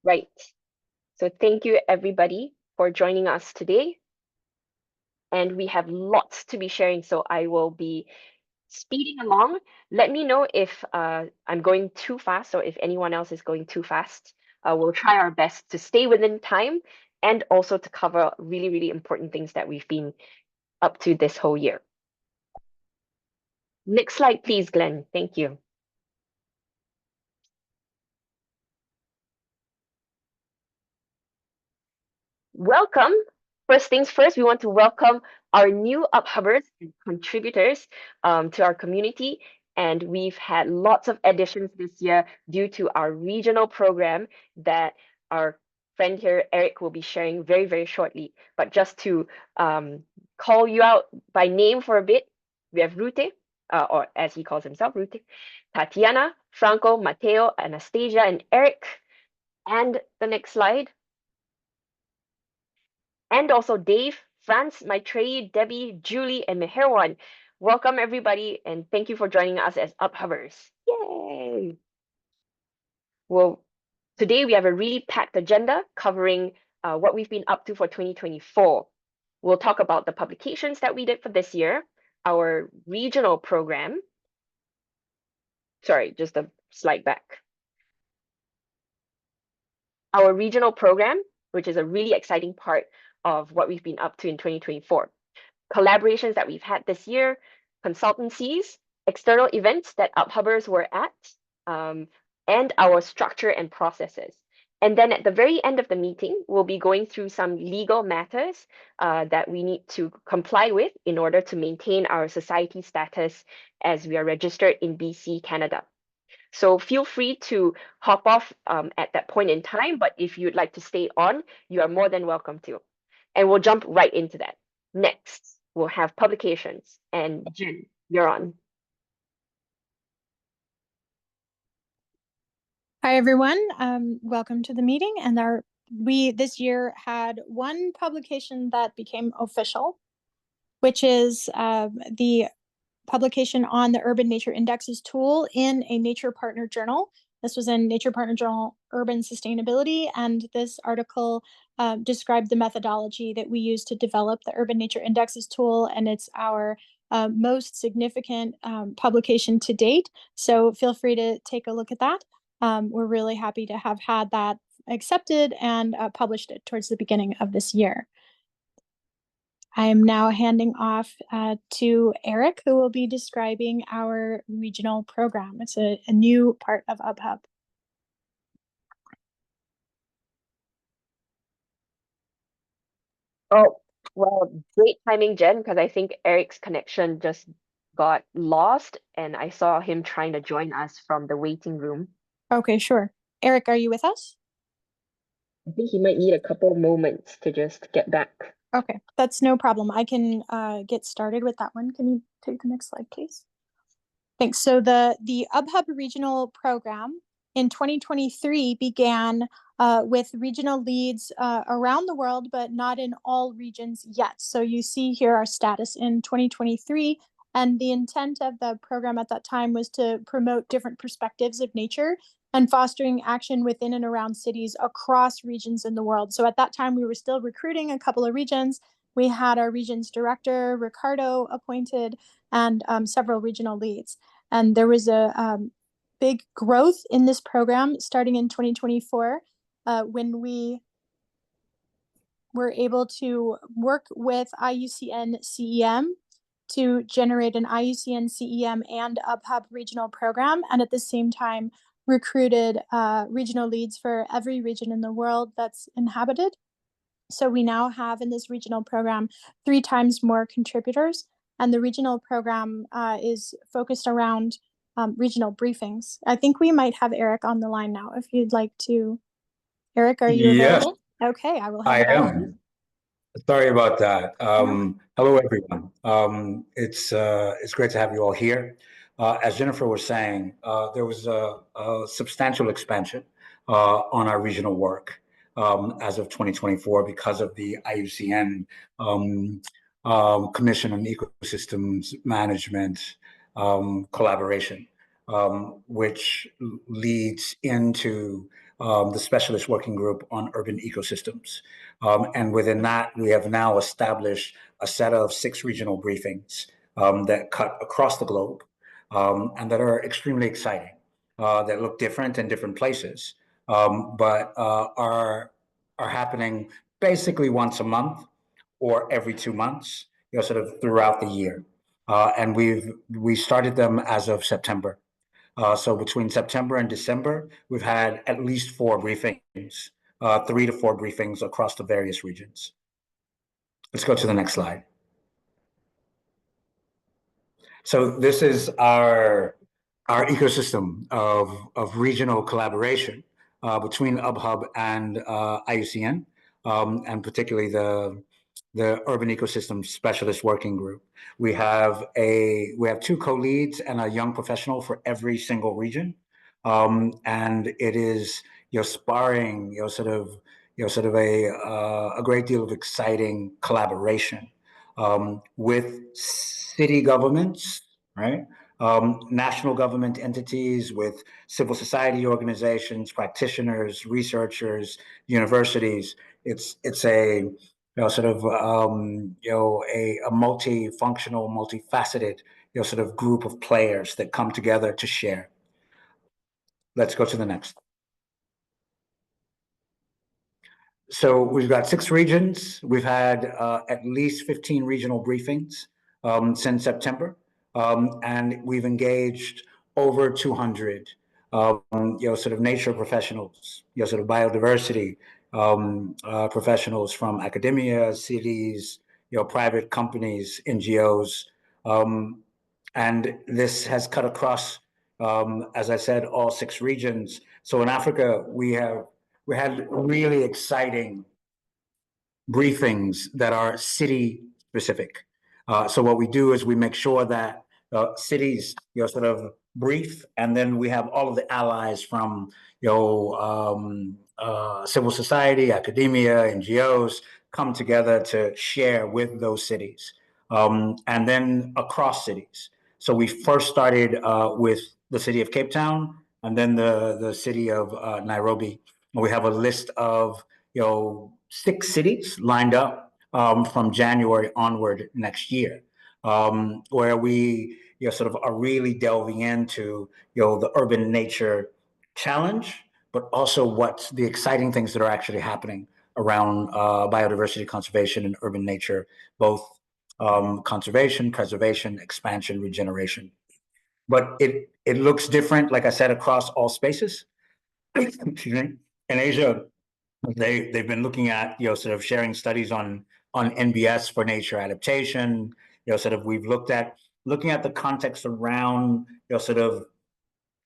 Right. So thank you everybody for joining us today. And we have lots to be sharing, so I will be speeding along. Let me know if I'm going too fast or if anyone else is going too fast. We'll try our best to stay within time and also to cover really, really important things that we've been up to this whole year. Next slide, please, Glenn. Thank you. Welcome. First things first, we want to welcome our new UBHubbers and contributors to our community. And we've had lots of additions this year due to our regional program that our friend here, Eric, will be sharing very, very shortly. But just to call you out by name for a bit, we have Rute, or as he calls himself, Rute, Tatiana, Franco, Mateo, Anastasia, and Eric. And the next slide. And also Dave, France, Maitreyi, Debbie, Julie, and Meherwan. Welcome everybody, and thank you for joining us as UBHubbers. Yay! Well, today we have a really packed agenda covering what we've been up to for 2024. We'll talk about the publications that we did for this year, our regional program. Sorry, just a slide back. Our regional program, which is a really exciting part of what we've been up to in 2024. Collaborations that we've had this year, consultancies, external events that UBHubbers were at, and our structure and processes. And then at the very end of the meeting, we'll be going through some legal matters that we need to comply with in order to maintain our society status as we are registered in BC, Canada. So feel free to hop off at that point in time, but if you'd like to stay on, you are more than welcome to. And we'll jump right into that. Next, we'll have publications. And Jen, you're on. Hi, everyone. Welcome to the meeting. And we this year had one publication that became official, which is the publication on the Urban Nature Indexes tool in a Nature Partner journal. This was in Nature Partner Journal Urban Sustainability, and this article described the methodology that we use to develop the Urban Nature Indexes tool, and it's our most significant publication to date. So feel free to take a look at that. We're really happy to have had that accepted and published it towards the beginning of this year. I am now handing off to Eric, who will be describing our regional program. It's a new part of UBHub. Oh, well, great timing, Jen, because I think Eric's connection just got lost and I saw him trying to join us from the waiting room. Okay, sure. Eric, are you with us? I think he might need a couple moments to just get back. Okay, that's no problem. I can get started with that one. Can you take the next slide, please? Thanks. So the UBHub regional program in 2023 began with regional leads around the world, but not in all regions yet. So you see here our status in 2023. And the intent of the program at that time was to promote different perspectives of nature and fostering action within and around cities across regions in the world. So at that time, we were still recruiting a couple of regions. We had our region's director, Ricardo, appointed, and several regional leads. And there was a big growth in this program starting in 2024 when we were able to work with IUCN CEM to generate an IUCN CEM and UBHub regional program, and at the same time recruited regional leads for every region in the world that's inhabited. So we now have in this regional program 3 times more contributors, and the regional program is focused around regional briefings. I think we might have Eric on the line now if you'd like to. Eric, are you available? Yes. Okay, I will have I am. Sorry about that. Hello, everyone. It's great to have you all here. As Jennifer was saying, there was a substantial expansion on our regional work as of 2024 because of the IUCN Commission on Ecosystems Management collaboration. which leads into the specialist working group on urban ecosystems. And within that, we have now established a set of 6 regional briefings that cut across the globe and that are extremely exciting, that look different in different places, but are happening basically once a month or every 2 months, sort of throughout the year. And we started them as of September. So between September and December, we've had at least 4 briefings, 3 to 4 briefings across the various regions. Let's go to the next slide. So this is our ecosystem of regional collaboration between UBHub and IUCN, and particularly the Urban Ecosystem Specialist Working Group. We have 2 co-leads and a young professional for every single region, and it is sparring sort of a great deal of exciting collaboration with city governments, right? National government entities, with civil society organizations, practitioners, researchers, universities. It's a sort of a multifunctional, multifaceted sort of group of players that come together to share. Let's go to the next. So we've got 6 regions. We've had at least 15 regional briefings since September, and we've engaged over 200 sort of nature professionals, sort of biodiversity professionals from academia, cities, private companies, NGOs, and this has cut across, as I said, all 6 regions. So in Africa, we had really exciting briefings that are city specific. So what we do is we make sure that cities, sort of brief, and then we have all of the allies from, civil society, academia, NGOs come together to share with those cities, and then across cities. So we first started with the city of Cape Town, and then the city of Nairobi. We have a list of 6 cities lined up from January onward next year, where we sort of are really delving into the urban nature challenge, but also what's the exciting things that are actually happening around biodiversity conservation and urban nature, both conservation, preservation, expansion, regeneration. But it looks different, like I said, across all spaces. Excuse me. In Asia, they've been looking at sort of sharing studies on NBS for nature adaptation. Sort of we've looking at the context around sort of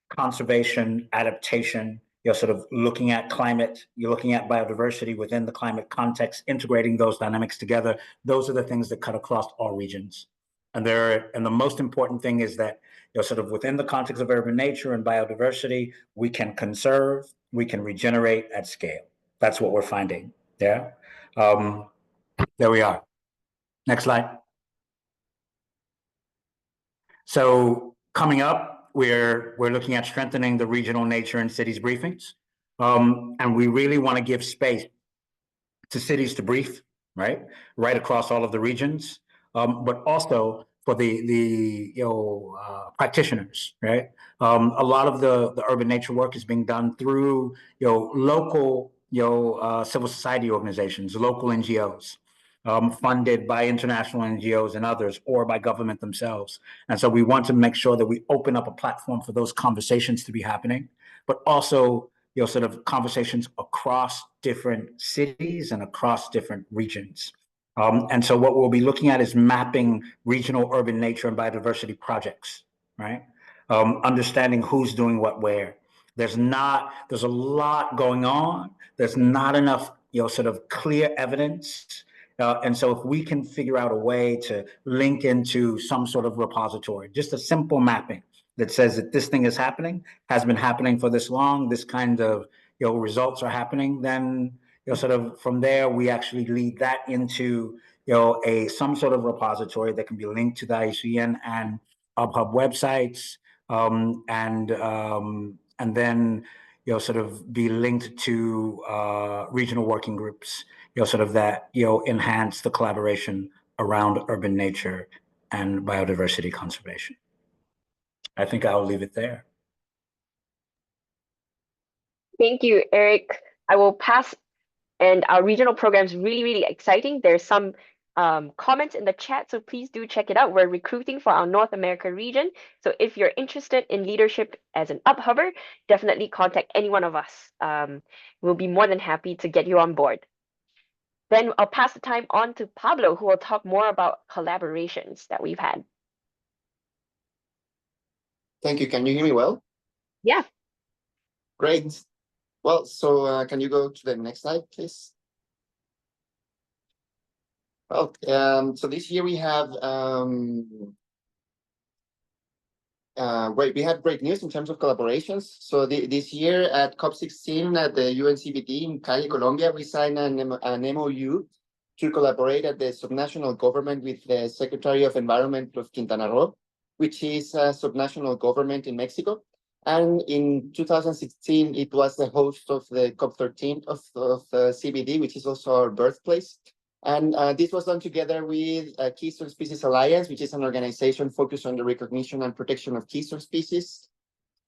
conservation, adaptation. Sort of looking at climate. You're looking at biodiversity within the climate context, integrating those dynamics together. Those are the things that cut across all regions. And the most important thing is that sort of within the context of urban nature and biodiversity, we can conserve, we can regenerate at scale. That's what we're finding. Yeah. There we are. Next slide. So coming up, we're looking at strengthening the regional nature and cities briefings. And we really want to give space to cities to brief, right across all of the regions, but also for the practitioners, right? A lot of the urban nature work is being done through local civil society organizations, local NGOs, funded by international NGOs and others, or by government themselves. And so we want to make sure that we open up a platform for those conversations to be happening, but also sort of conversations across different cities and across different regions. And so what we'll be looking at is mapping regional urban nature and biodiversity projects, right? Understanding who's doing what where. There's a lot going on. There's not enough, sort of clear evidence. And so if we can figure out a way to link into some sort of repository, just a simple mapping that says that this thing is happening, has been happening for this long, this kind of results are happening, then sort of from there we actually lead that into some sort of repository that can be linked to the IUCN and UBHub websites, and then sort of be linked to regional working groups, sort of that enhance the collaboration around urban nature and biodiversity conservation. I think I'll leave it there. Thank you, Eric. I will pass, and our regional program is really, really exciting. There's some comments in the chat, so please do check it out. We're recruiting for our North America region. So if you're interested in leadership as an UBHubber, definitely contact any one of us. We'll be more than happy to get you on board. Then I'll pass the time on to Pablo, who will talk more about collaborations that we've had. Thank you. Can you hear me well? Yeah. Great. Well, so can you go to the next slide, please? Well, so this year we have great news in terms of collaborations. So this year at COP16 at the UNCBD in Cali, Colombia, we signed an MOU to collaborate at the subnational government with the Secretary of Environment of Quintana Roo, which is a subnational government in Mexico. And in 2016, it was the host of the COP13 of CBD, which is also our birthplace. And this was done together with Keystone Species Alliance, which is an organization focused on the recognition and protection of keystone species.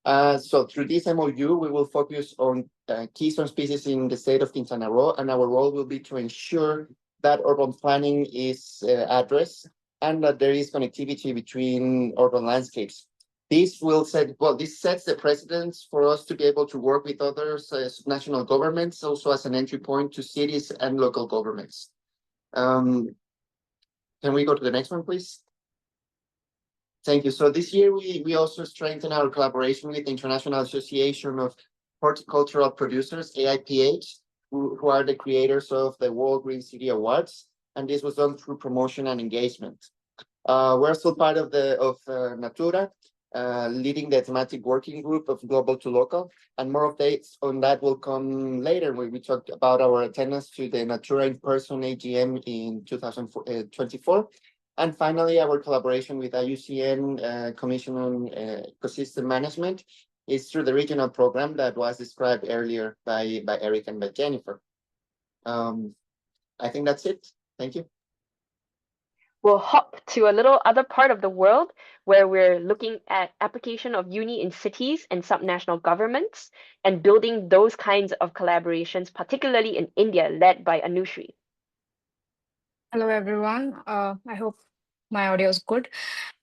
So through this MOU, we will focus on keystone species in the state of Quintana Roo, and our role will be to ensure that urban planning is addressed and that there is connectivity between urban landscapes. This sets the precedence for us to be able to work with other national governments, also as an entry point to cities and local governments. Can we go to the next one, please? Thank you. So this year, we also strengthen our collaboration with the International Association of Horticultural Producers, AIPH, who are the creators of the World Green City Awards. And this was done through promotion and engagement. We're still part of Natura, leading the thematic working group of Global to Local, and more updates on that will come later when we talked about our attendance to the Natura in-person AGM in 2024. And finally, our collaboration with IUCN Commission on Ecosystem Management is through the regional program that was described earlier by Eric and by Jennifer. I think that's it. Thank you. We'll hop to a little other part of the world where we're looking at application of uni in cities and subnational governments and building those kinds of collaborations, particularly in India, led by Anushri. Hello, everyone. I hope my audio is good.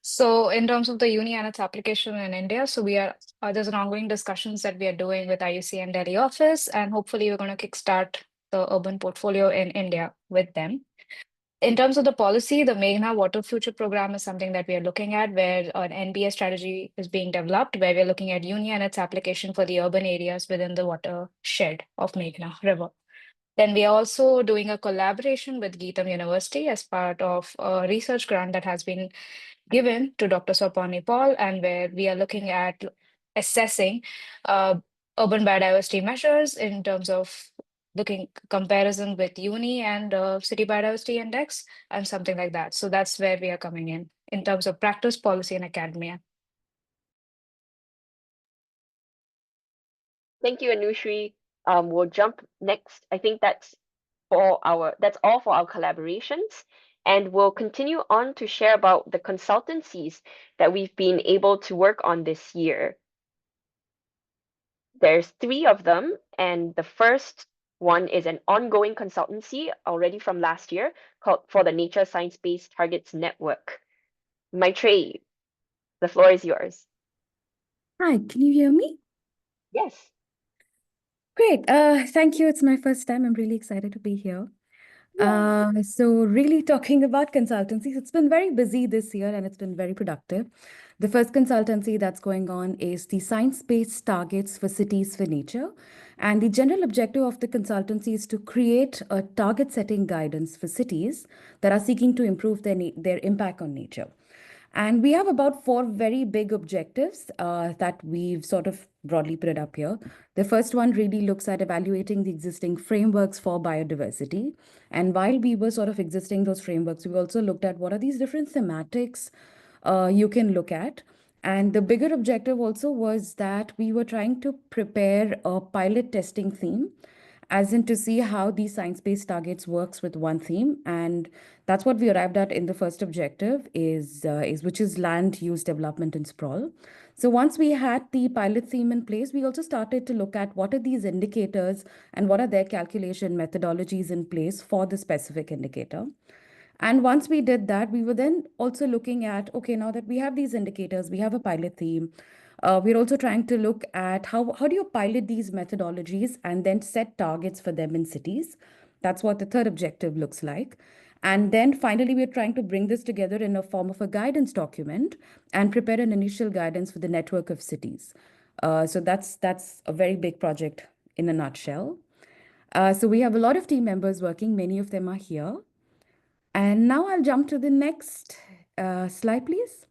So in terms of the uni and its application in India, so there's an ongoing discussions that we are doing with IUCN Delhi office, and hopefully we're going to kickstart the urban portfolio in India with them. In terms of the policy, the Meghna Water Future Program is something that we are looking at, where an NBA strategy is being developed, where we're looking at uni and its application for the urban areas within the watershed of Meghna River. Then we are also doing a collaboration with Geetham University as part of a research grant that has been given to Dr. Sopani Paul, and where we are looking at assessing urban biodiversity measures in terms of looking comparison with uni and city biodiversity index and something like that. So that's where we are coming in terms of practice, policy, and academia. Thank you, Anushri. We'll jump next. I think that's all for our collaborations. And we'll continue on to share about the consultancies that we've been able to work on this year. There's 3 of them, and the first one is an ongoing consultancy already from last year called for the Nature Science-Based Targets Network. Maitreyi, the floor is yours. Hi, can you hear me? Yes. Great. Thank you. It's my first time. I'm really excited to be here. So really talking about consultancies, it's been very busy this year and it's been very productive. The first consultancy that's going on is the Science-Based Targets for Cities for Nature. And the general objective of the consultancy is to create a target setting guidance for cities that are seeking to improve their impact on nature. And we have about 4 very big objectives that we've sort of broadly put it up here. The first one really looks at evaluating the existing frameworks for biodiversity. And while we were sort of existing those frameworks, we also looked at what are these different thematics you can look at And the bigger objective also was that we were trying to prepare a pilot testing theme, as in to see how these science-based targets works with one theme. And that's what we arrived at in the first objective is which is land use development and sprawl. So once we had the pilot theme in place, we also started to look at what are these indicators and what are their calculation methodologies in place for the specific indicator. And once we did that, we were then also looking at, okay, now that we have these indicators, we have a pilot theme. We're also trying to look at how do you pilot these methodologies and then set targets for them in cities. That's what the third objective looks like. And then finally, we're trying to bring this together in a form of a guidance document and prepare an initial guidance for the network of cities. So that's a very big project in a nutshell. So we have a lot of team members working. Many of them are here. And now I'll jump to the next slide, please.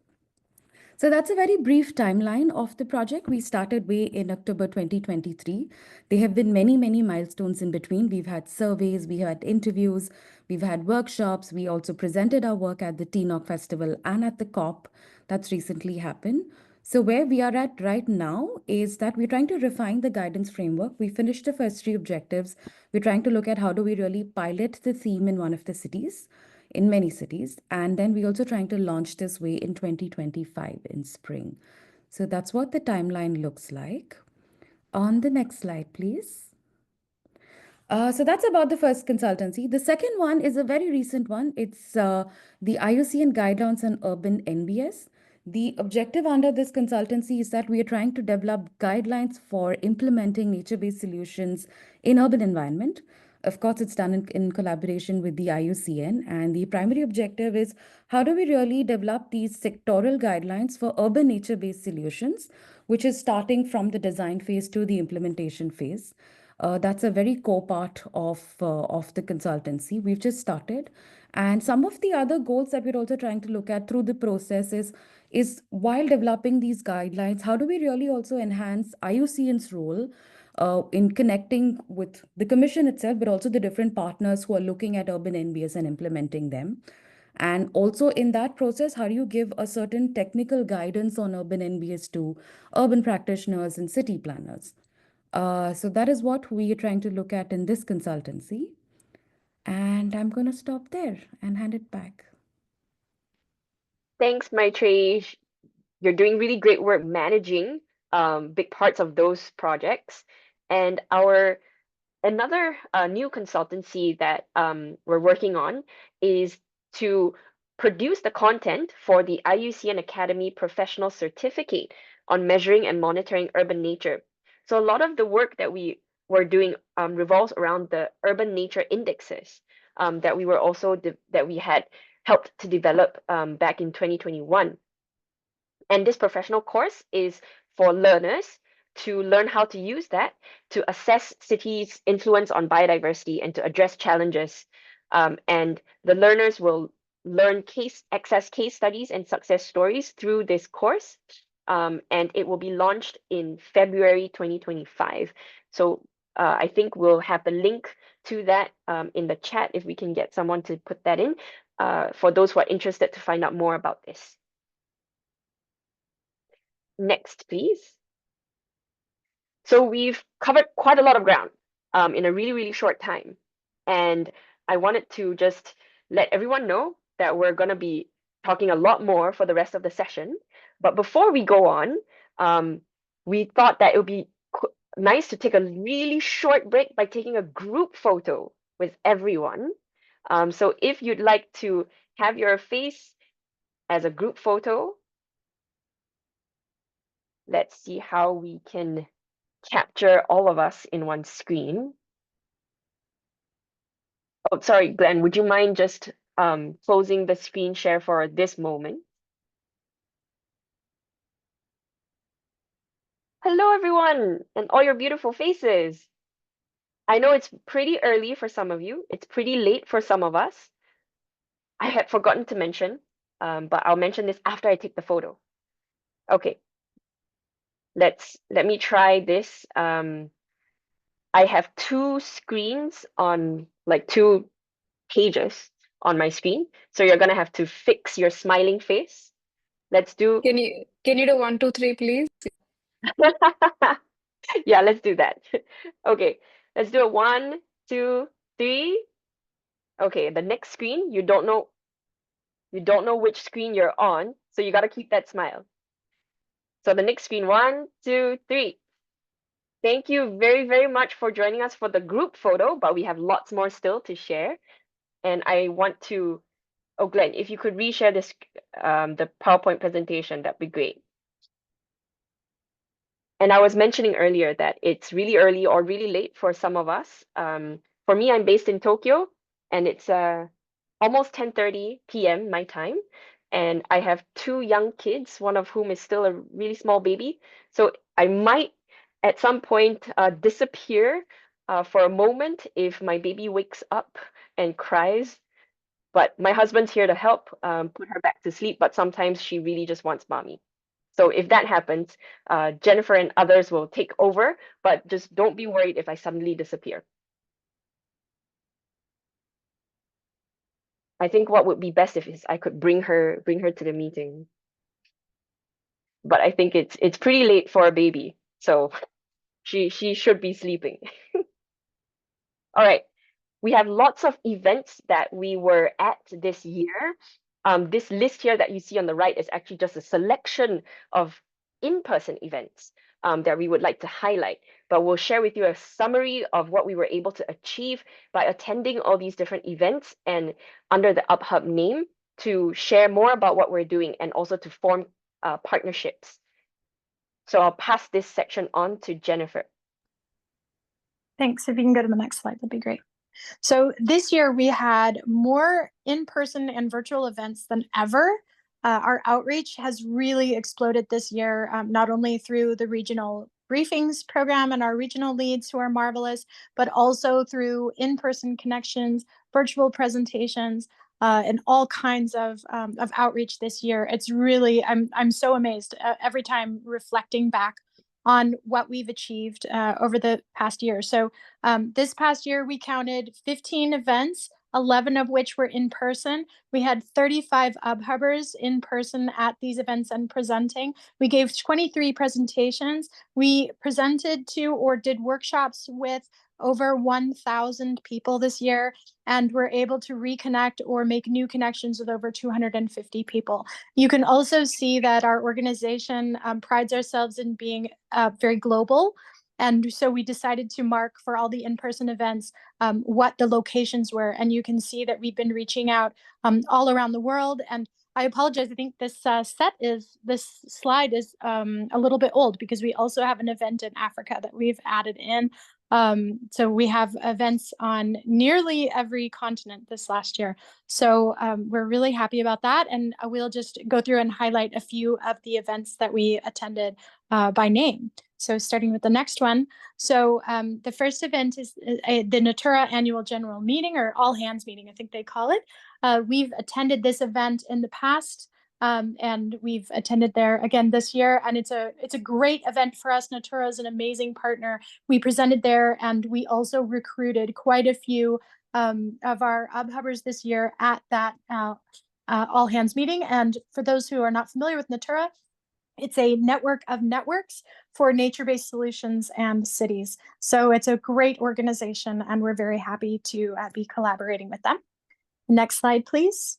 So that's a very brief timeline of the project. We started way in October 2023. There have been many, many milestones in between. We've had surveys, we had interviews, we've had workshops. We also presented our work at the TNOC Festival and at the COP that's recently happened. So where we are at right now is that we're trying to refine the guidance framework. We finished the first three objectives. We're trying to look at how do we really pilot the theme in one of the cities, in many cities. And then we're also trying to launch this way in 2025 in spring. So that's what the timeline looks like. On the next slide, please. So that's about the first consultancy. The second one is a very recent one. It's the IUCN Guidelines on Urban NBS. The objective under this consultancy is that we are trying to develop guidelines for implementing nature-based solutions in urban environment. Of course, it's done in collaboration with the IUCN, and the primary objective is how do we really develop these sectoral guidelines for urban nature-based solutions, which is starting from the design phase to the implementation phase. That's a very core part of the consultancy. We've just started. And some of the other goals that we're also trying to look at through the process is while developing these guidelines, how do we really also enhance IUCN's role in connecting with the Commission itself, but also the different partners who are looking at urban NBS and implementing them. And also in that process, how do you give a certain technical guidance on urban NBS to urban practitioners and city planners? So that is what we are trying to look at in this consultancy. And I'm going to stop there and hand it back. Thanks, Maitreyi. You're doing really great work managing big parts of those projects. And another new consultancy that we're working on is to produce the content for the IUCN Academy Professional Certificate on Measuring and Monitoring Urban Nature. So a lot of the work that we were doing revolves around the urban nature indexes that we had helped to develop back in 2021. And this professional course is for learners to learn how to use that to assess cities' influence on biodiversity and to address challenges. And the learners will learn access case studies and success stories through this course. And it will be launched in February 2025. So I think we'll have the link to that in the chat if we can get someone to put that in for those who are interested to find out more about this. Next, please. So we've covered quite a lot of ground in a really, really short time. And I wanted to just let everyone know that we're going to be talking a lot more for the rest of the session. But before we go on, we thought that it would be nice to take a really short break by taking a group photo with everyone. So if you'd like to have your face as a group photo, let's see how we can capture all of us in one screen. Oh, sorry, Glenn, would you mind just closing the screen share for this moment? Hello, everyone, and all your beautiful faces. I know it's pretty early for some of you. It's pretty late for some of us. I had forgotten to mention, but I'll mention this after I take the photo. Okay. Let me try this. I have two screens on, like two pages on my screen. So you're gonna have to fix your smiling face Let's do. Can you do 1, 2, 3, please? Yeah, let's do that. Okay, let's do a 1, 2, 3. Okay, the next screen, you don't know which screen you're on, so you got to keep that smile. So the next screen, 1, 2, 3. Thank you very, very much for joining us for the group photo, but we have lots more still to share. And I want to, oh, Glenn, if you could reshare this, the PowerPoint presentation, that'd be great. And I was mentioning earlier that it's really early or really late for some of us. For me, I'm based in Tokyo, and it's almost 10:30 p.m. my time. And I have 2 young kids, one of whom is still a really small baby. So I might at some point disappear for a moment if my baby wakes up and cries. But my husband's here to help put her back to sleep, but sometimes she really just wants mommy. So if that happens, Jennifer and others will take over, but just don't be worried if I suddenly disappear. I think what would be best if is I could bring her to the meeting. But I think it's pretty late for a baby, so she should be sleeping. All right. We have lots of events that we were at this year. This list here that you see on the right is actually just a selection of in-person events that we would like to highlight. But we'll share with you a summary of what we were able to achieve by attending all these different events and under the UBHub name to share more about what we're doing and also to form partnerships. So I'll pass this section on to Jennifer. Thanks. If you can go to the next slide, that'd be great. So this year we had more in-person and virtual events than ever. Our outreach has really exploded this year, not only through the regional briefings program and our regional leads who are marvelous, but also through in-person connections, virtual presentations, and all kinds of outreach this year. It's really, I'm so amazed every time reflecting back on what we've achieved over the past year. So this past year, we counted 15 events, 11 of which were in person. We had 35 UBHubbers in person at these events and presenting. We gave 23 presentations. We presented to or did workshops with over 1,000 people this year, and we're able to reconnect or make new connections with over 250 people. You can also see that our organization prides ourselves in being very global. And so we decided to mark for all the in-person events what the locations were. And you can see that we've been reaching out all around the world. And I apologize, I think this slide is a little bit old because we also have an event in Africa that we've added in. So we have events on nearly every continent this last year. So we're really happy about that. And we'll just go through and highlight a few of the events that we attended by name. So starting with the next one. So the first event is the Natura Annual General Meeting, or All Hands Meeting, I think they call it. We've attended this event in the past. And we've attended there again this year, and it's a great event for us. Natura is an amazing partner. We presented there, and we also recruited quite a few of our UBHubbers this year at that all hands meeting. And for those who are not familiar with Natura, it's a network of networks for nature-based solutions and cities. So it's a great organization, and we're very happy to be collaborating with them. Next slide, please.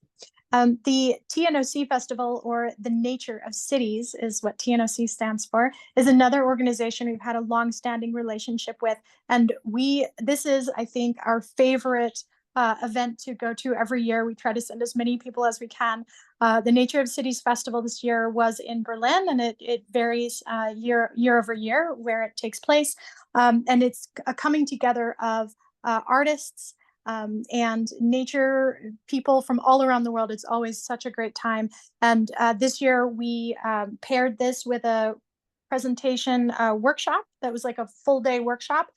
The TNOC Festival, or the Nature of Cities is what TNOC stands for, is another organization we've had a long-standing relationship with. And this is, I think, our favorite event to go to every year. We try to send as many people as we can. The Nature of Cities Festival this year was in Berlin, and it varies year over year where it takes place. And it's a coming together of artists, and nature people from all around the world. It's always such a great time. And this year we paired this with a presentation workshop that was like a full day workshop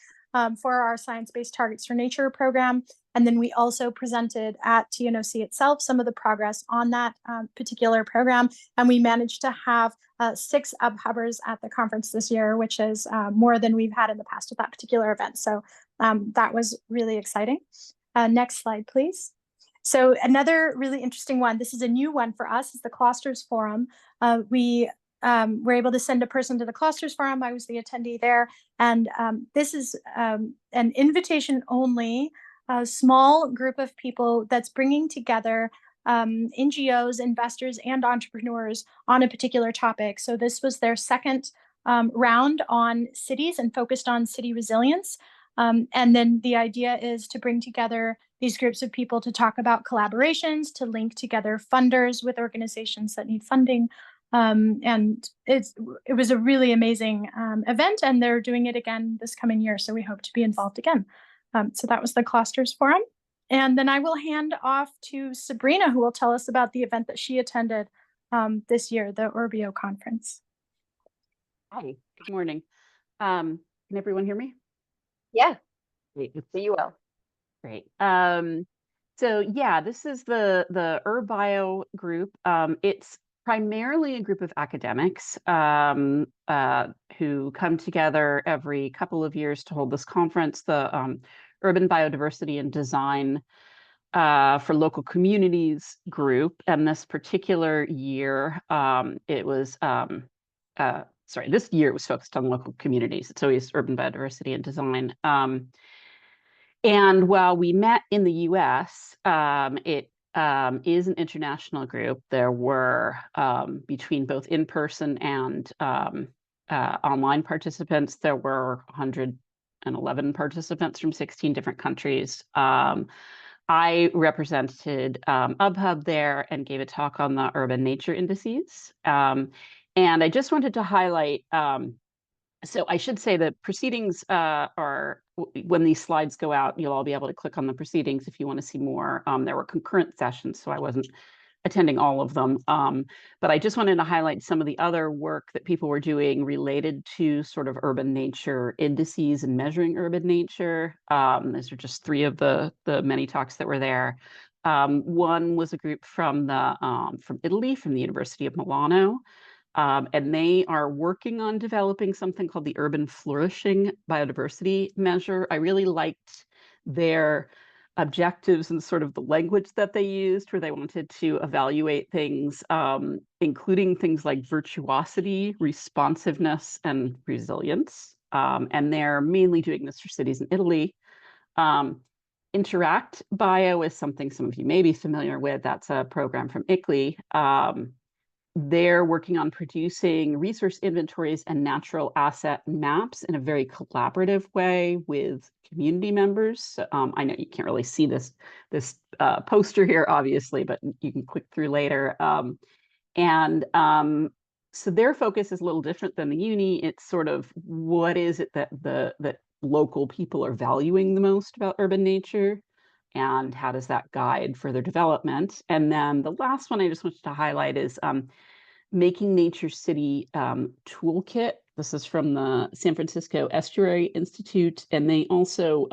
for our Science-Based Targets for Nature program. And then we also presented at TNOC itself some of the progress on that particular program. And we managed to have 6 UBHubbers at the conference this year, which is more than we've had in the past at that particular event. So that was really exciting. Next slide, please. So another really interesting one, this is a new one for us, is the Clusters Forum. We were able to send a person to the Clusters Forum. I was the attendee there. And this is an invitation only, a small group of people that's bringing together NGOs, investors, and entrepreneurs on a particular topic. So this was their second round on cities and focused on city resilience. And then the idea is to bring together these groups of people to talk about collaborations, to link together funders with organizations that need funding. And it was a really amazing event, and they're doing it again this coming year. So we hope to be involved again. So that was the Clusters Forum. And then I will hand off to Sabrina, who will tell us about the event that she attended this year, the Urbio conference. Hi, good morning. Can everyone hear me? Yeah, Great. see you well. Great. So yeah, this is the Urbio group. It's primarily a group of academics who come together every couple of years to hold this conference, the Urban Biodiversity and Design for Local Communities group. And this particular year, it was, sorry, this year it was focused on local communities. It's always Urban Biodiversity and Design. And while we met in the US, it is an international group. There were, between both in-person and online participants, there were 111 participants from 16 different countries. I represented UBHub there and gave a talk on the urban nature indices. And I just wanted to highlight, so I should say that proceedings are, when these slides go out, you'll all be able to click on the proceedings if you want to see more. There were concurrent sessions, so I wasn't attending all of them. But I just wanted to highlight some of the other work that people were doing related to sort of urban nature indices and measuring urban nature. These are just three of the many talks that were there. One was a group from Italy, from the University of Milano. And they are working on developing something called the Urban Flourishing Biodiversity Measure. I really liked their objectives and sort of the language that they used, where they wanted to evaluate things, including things like virtuosity, responsiveness, and resilience. And they're mainly doing this for cities in Italy. Interact Bio is something some of you may be familiar with. That's a program from ICLEI. They're working on producing resource inventories and natural asset maps in a very collaborative way with community members. I know you can't really see this poster here, obviously, but you can click through later. So their focus is a little different than the uni. It's sort of, what is it that that local people are valuing the most about urban nature, and how does that guide further development? And then the last one I just wanted to highlight is Making Nature City Toolkit. This is from the San Francisco Estuary Institute. And they also,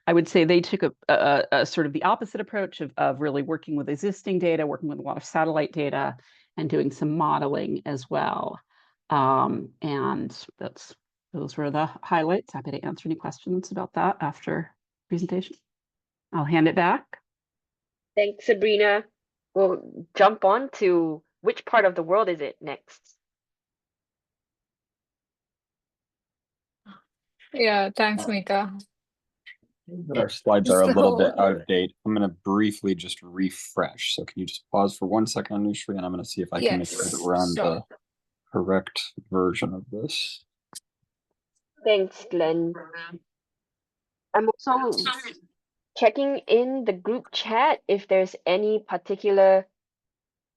I would say they took a sort of the opposite approach of really working with existing data, working with a lot of satellite data, and doing some modeling as well. And those were the highlights. Happy to answer any questions about that after presentation. I'll hand it back. Thanks, Sabrina. We'll jump on to which part of the world is it next? Yeah, thanks, Mika. Our slides are a little bit So- out of date. I'm going to briefly just refresh. So can you just pause for 1 second, Anushree, and I'm going to see if I can make sure that we're on Sure. the correct version of this. Thanks, Glenn. I'm also checking in the group chat if there's any particular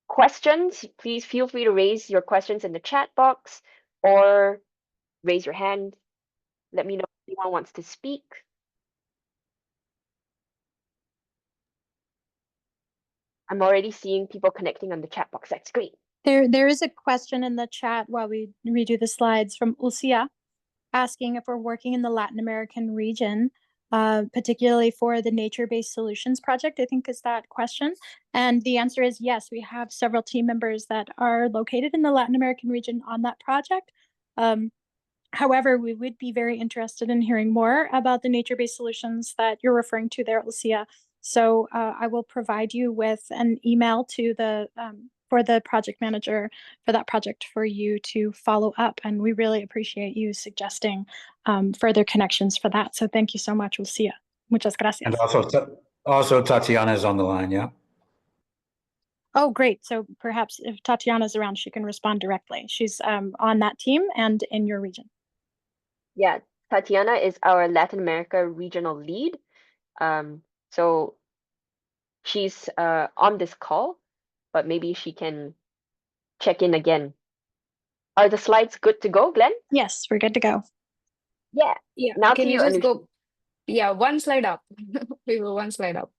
questions. Please feel free to raise your questions in the chat box or raise your hand. Let me know if anyone wants to speak. I'm already seeing people connecting on the chat box. That's great. There is a question in the chat while we redo the slides from Ulcia, asking if we're working in the Latin American region, particularly for the nature-based solutions project, I think is that question. And the answer is yes, we have several team members that are located in the Latin American region on that project. However, we would be very interested in hearing more about the nature-based solutions that you're referring to there, Lucia. So I will provide you with an email to the for the project manager for that project for you to follow up. And we really appreciate you suggesting further connections for that. So thank you so much. We'll see you. Muchas gracias. And also Tatiana is on the line, yeah? Oh, great. So perhaps if Tatiana's around, she can respond directly. She's on that team and in your region. Yeah, Tatiana is our Latin America regional lead. So she's on this call, but maybe she can check in again. Are the slides good to go, Glenn? Yes, we're good to go. Yeah. Yeah. Now Can to you you, just Anushri. go? Yeah, one slide up. We were one slide up.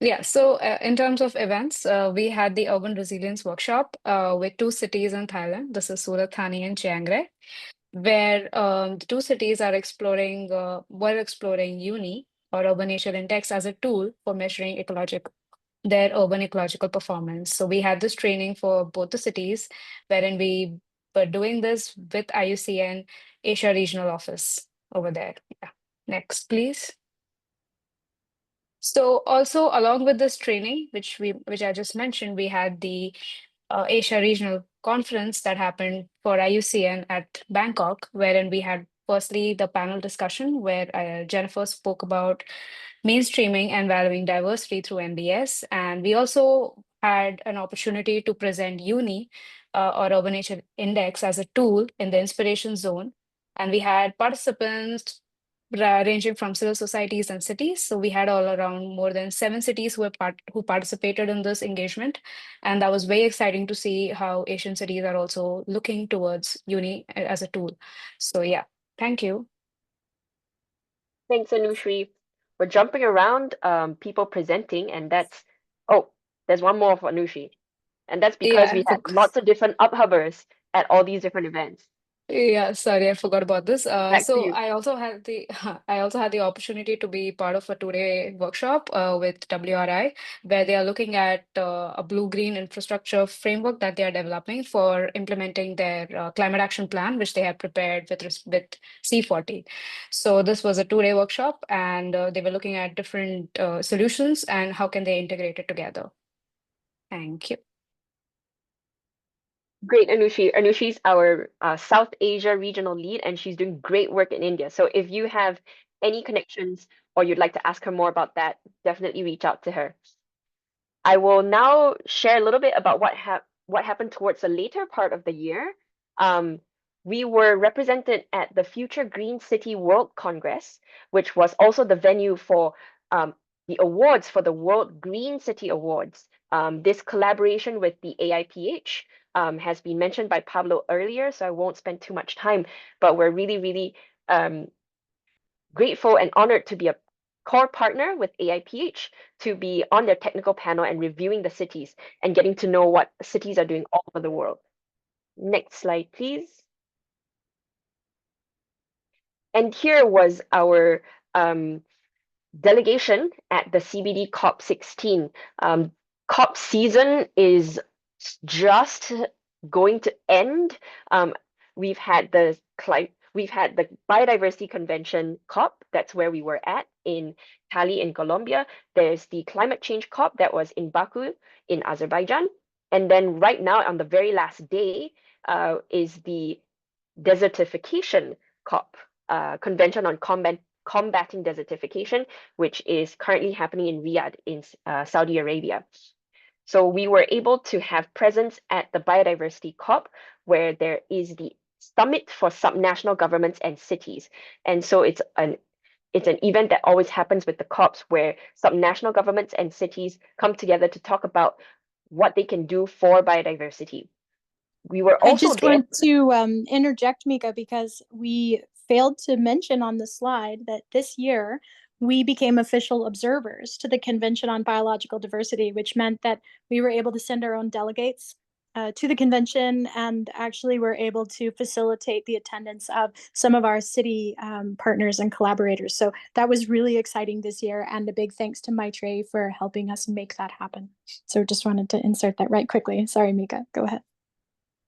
Yeah, so in terms of events, we had the Urban Resilience Workshop with 2 cities in Thailand. This is Surat Thani and Chiang Rai, where the 2 cities are exploring, were exploring UNI or Urban Nature Index as a tool for measuring their urban ecological performance. So we had this training for both the cities, wherein we were doing this with IUCN Asia Regional Office over there. Yeah. Next, please. So also along with this training, which I just mentioned, we had the Asia Regional Conference that happened for IUCN at Bangkok, wherein we had firstly the panel discussion where Jennifer spoke about mainstreaming and valuing diversity through NDS. And we also had an opportunity to present UNI or Urban Nature Index as a tool in the inspiration zone. And we had participants ranging from civil societies and cities. So we had all around more than 7 cities who participated in this engagement. And that was very exciting to see how Asian cities are also looking towards UNI as a tool. So yeah, thank you. Thanks, Anushri. We're jumping around people presenting, and there's one more for Anushri. And that's because we had lots of different UBHubbers at all these different events. Yeah, sorry, I forgot about this. Back to So you. I also had the opportunity to be part of a 2-day workshop with WRI, where they are looking at a blue-green infrastructure framework that they are developing for implementing their climate action plan, which they have prepared with C40. So this was a 2-day workshop, and they were looking at different solutions and how can they integrate it together. Thank you. Great, Anushri. Anushri's our South Asia regional lead, and she's doing great work in India. So if you have any connections or you'd like to ask her more about that, definitely reach out to her. I will now share a little bit about what happened towards the later part of the year. We were represented at the Future Green City World Congress, which was also the venue for the awards for the World Green City Awards. This collaboration with the AIPH has been mentioned by Pablo earlier, so I won't spend too much time, but we're really, really grateful and honored to be a core partner with AIPH to be on their technical panel and reviewing the cities and getting to know what cities are doing all over the world. Next slide, please. And here was our delegation at the CBD COP16. COP season is just going to end. We've had the Biodiversity Convention COP, that's where we were at in Cali in Colombia. There's the Climate Change COP that was in Baku in Azerbaijan. And then right now on the very last day is the Desertification COP, Convention on Combating Desertification, which is currently happening in Riyadh in Saudi Arabia. So we were able to have presence at the Biodiversity COP, where there is the Summit for Subnational Governments and Cities. And so it's an event that always happens with the COPs, where subnational governments and cities come together to talk about what they can do for biodiversity. We were also I just want to interject, Mika, because we failed to mention on the slide that this year we became official observers to the Convention on Biological Diversity, which meant that we were able to send our own delegates to the convention, and actually were able to facilitate the attendance of some of our city partners and collaborators. So that was really exciting this year, and a big thanks to Maitreyi for helping us make that happen. So just wanted to insert that right quickly. Sorry, Mika, go ahead.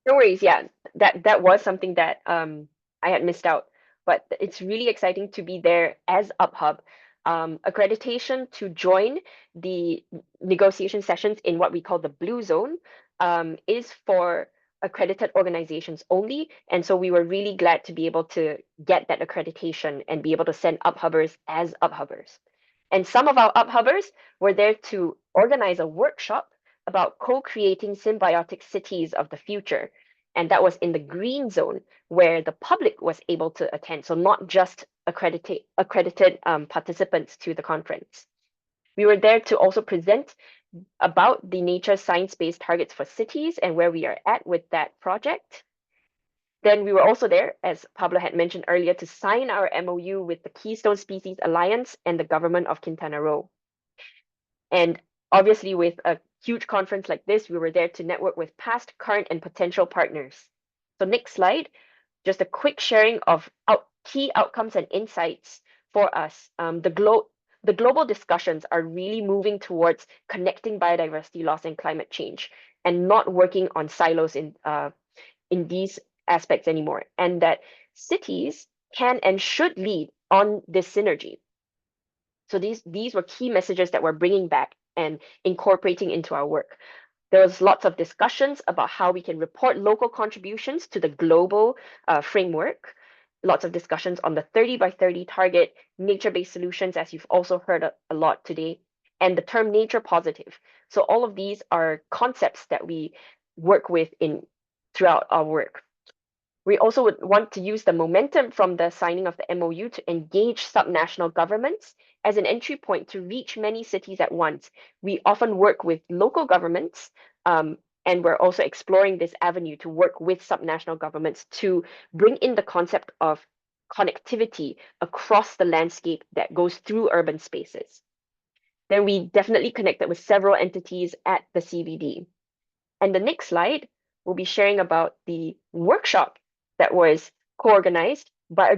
No worries. Yeah, that was something that I had missed out. but it's really exciting to be there as UBHub. Accreditation to join the negotiation sessions in what we call the blue zone is for accredited organizations only. And so we were really glad to be able to get that accreditation and be able to send UBHubbers as UBHubbers. And some of our UBHubbers were there to organize a workshop about co-creating symbiotic cities of the future. And that was in the green zone where the public was able to attend. So not just accredited participants to the conference. We were there to also present about the nature science-based targets for cities and where we are at with that project. Then we were also there, as Pablo had mentioned earlier, to sign our MOU with the Keystone Species Alliance and the government of Quintana Roo. And obviously with a huge conference like this, we were there to network with past, current, and potential partners. So next slide, just a quick sharing of key outcomes and insights for us. The global discussions are really moving towards connecting biodiversity loss and climate change and not working on silos in these aspects anymore, and that cities can and should lead on this synergy. So these were key messages that we're bringing back and incorporating into our work. There was lots of discussions about how we can report local contributions to the global framework. Lots of discussions on the 30 by 30 target, nature-based solutions, as you've also heard a lot today, and the term nature positive. So all of these are concepts that we work with throughout our work. We also would want to use the momentum from the signing of the MOU to engage subnational governments as an entry point to reach many cities at once. We often work with local governments, and we're also exploring this avenue to work with subnational governments to bring in the concept of connectivity across the landscape that goes through urban spaces. Then we definitely connected with several entities at the CBD. And the next slide, we'll be sharing about the workshop that was co-organized by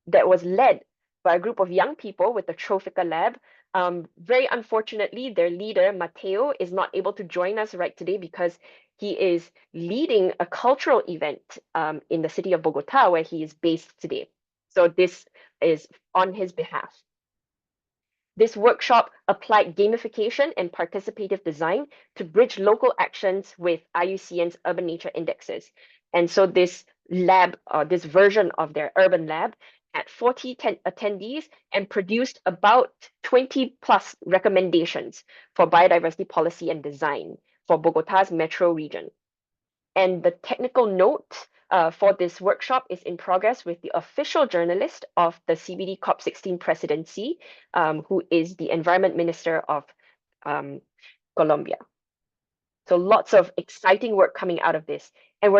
that was led by a group of young people with the Trophica Lab. Very unfortunately, their leader, Mateo, is not able to join us right today because he is leading a cultural event in the city of Bogota, where he is based today. So this is on his behalf. This workshop applied gamification and participative design to bridge local actions with IUCN's urban nature indexes. And so this lab, this version of their urban lab, had 40 attendees and produced about 20 plus recommendations for biodiversity policy and design for Bogota's metro region. And the technical note for this workshop is in progress with the official journalist of the CBD COP16 presidency, who is the environment minister of Colombia. So lots of exciting work coming out of this. And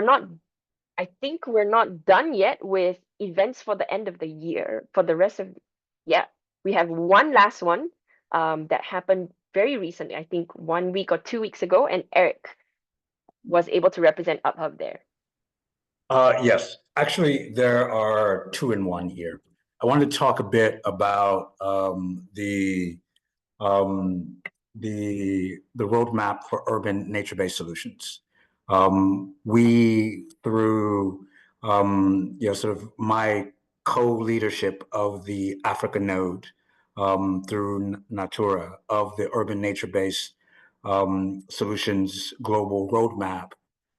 I think we're not done yet with events for the end of the year. For the rest of, we have one last one that happened very recently, I think 1 week or 2 weeks ago, and Eric was able to represent UBHub there. Yes, actually, there are two in one here. I wanted to talk a bit about the roadmap for urban nature-based solutions. We, through sort of my co-leadership of the Africa node, through Natura, of the urban nature-based solutions global roadmap.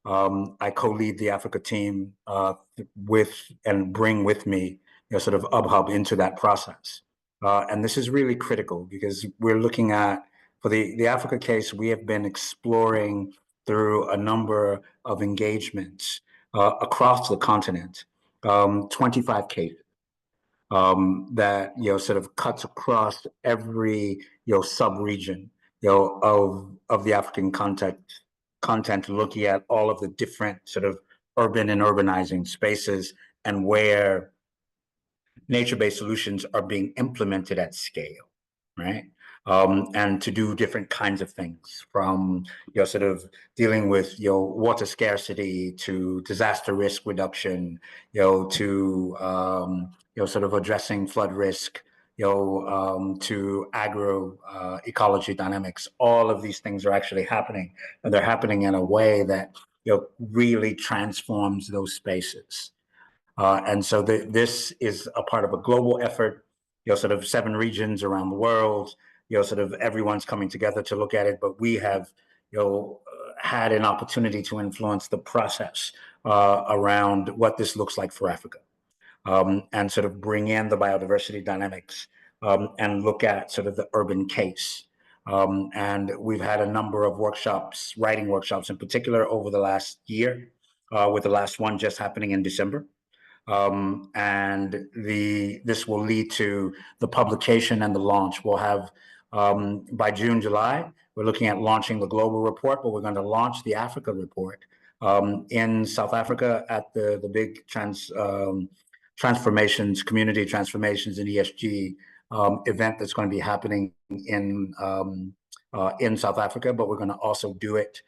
I co-lead the Africa team and bring with me sort of UBHub into that process. And this is really critical because we're looking at, for the Africa case, we have been exploring through a number of engagements across the continent, 25 cases that sort of cuts across every sub-region of the African content, looking at all of the different sort of urban and urbanizing spaces and where nature-based solutions are being implemented at scale, right? And to do different kinds of things, from sort of dealing with water scarcity to disaster risk reduction, to sort of addressing flood risk, to agro ecology dynamics. All of these things are actually happening, and they're happening in a way that really transforms those spaces. And so this is a part of a global effort, sort of 7 regions around the world, sort of everyone's coming together to look at it, but we have, had an opportunity to influence the process around what this looks like for Africa, and sort of bring in the biodiversity dynamics, and look at sort of the urban case. And we've had a number of workshops, writing workshops in particular, over the last year, with the last one just happening in December. And this will lead to the publication and the launch. We'll have, by June, July, we're looking at launching the global report, but we're going to launch the Africa report in South Africa at the big transformations, community transformations in ESG event that's going to be happening in South Africa, but we're going to also do it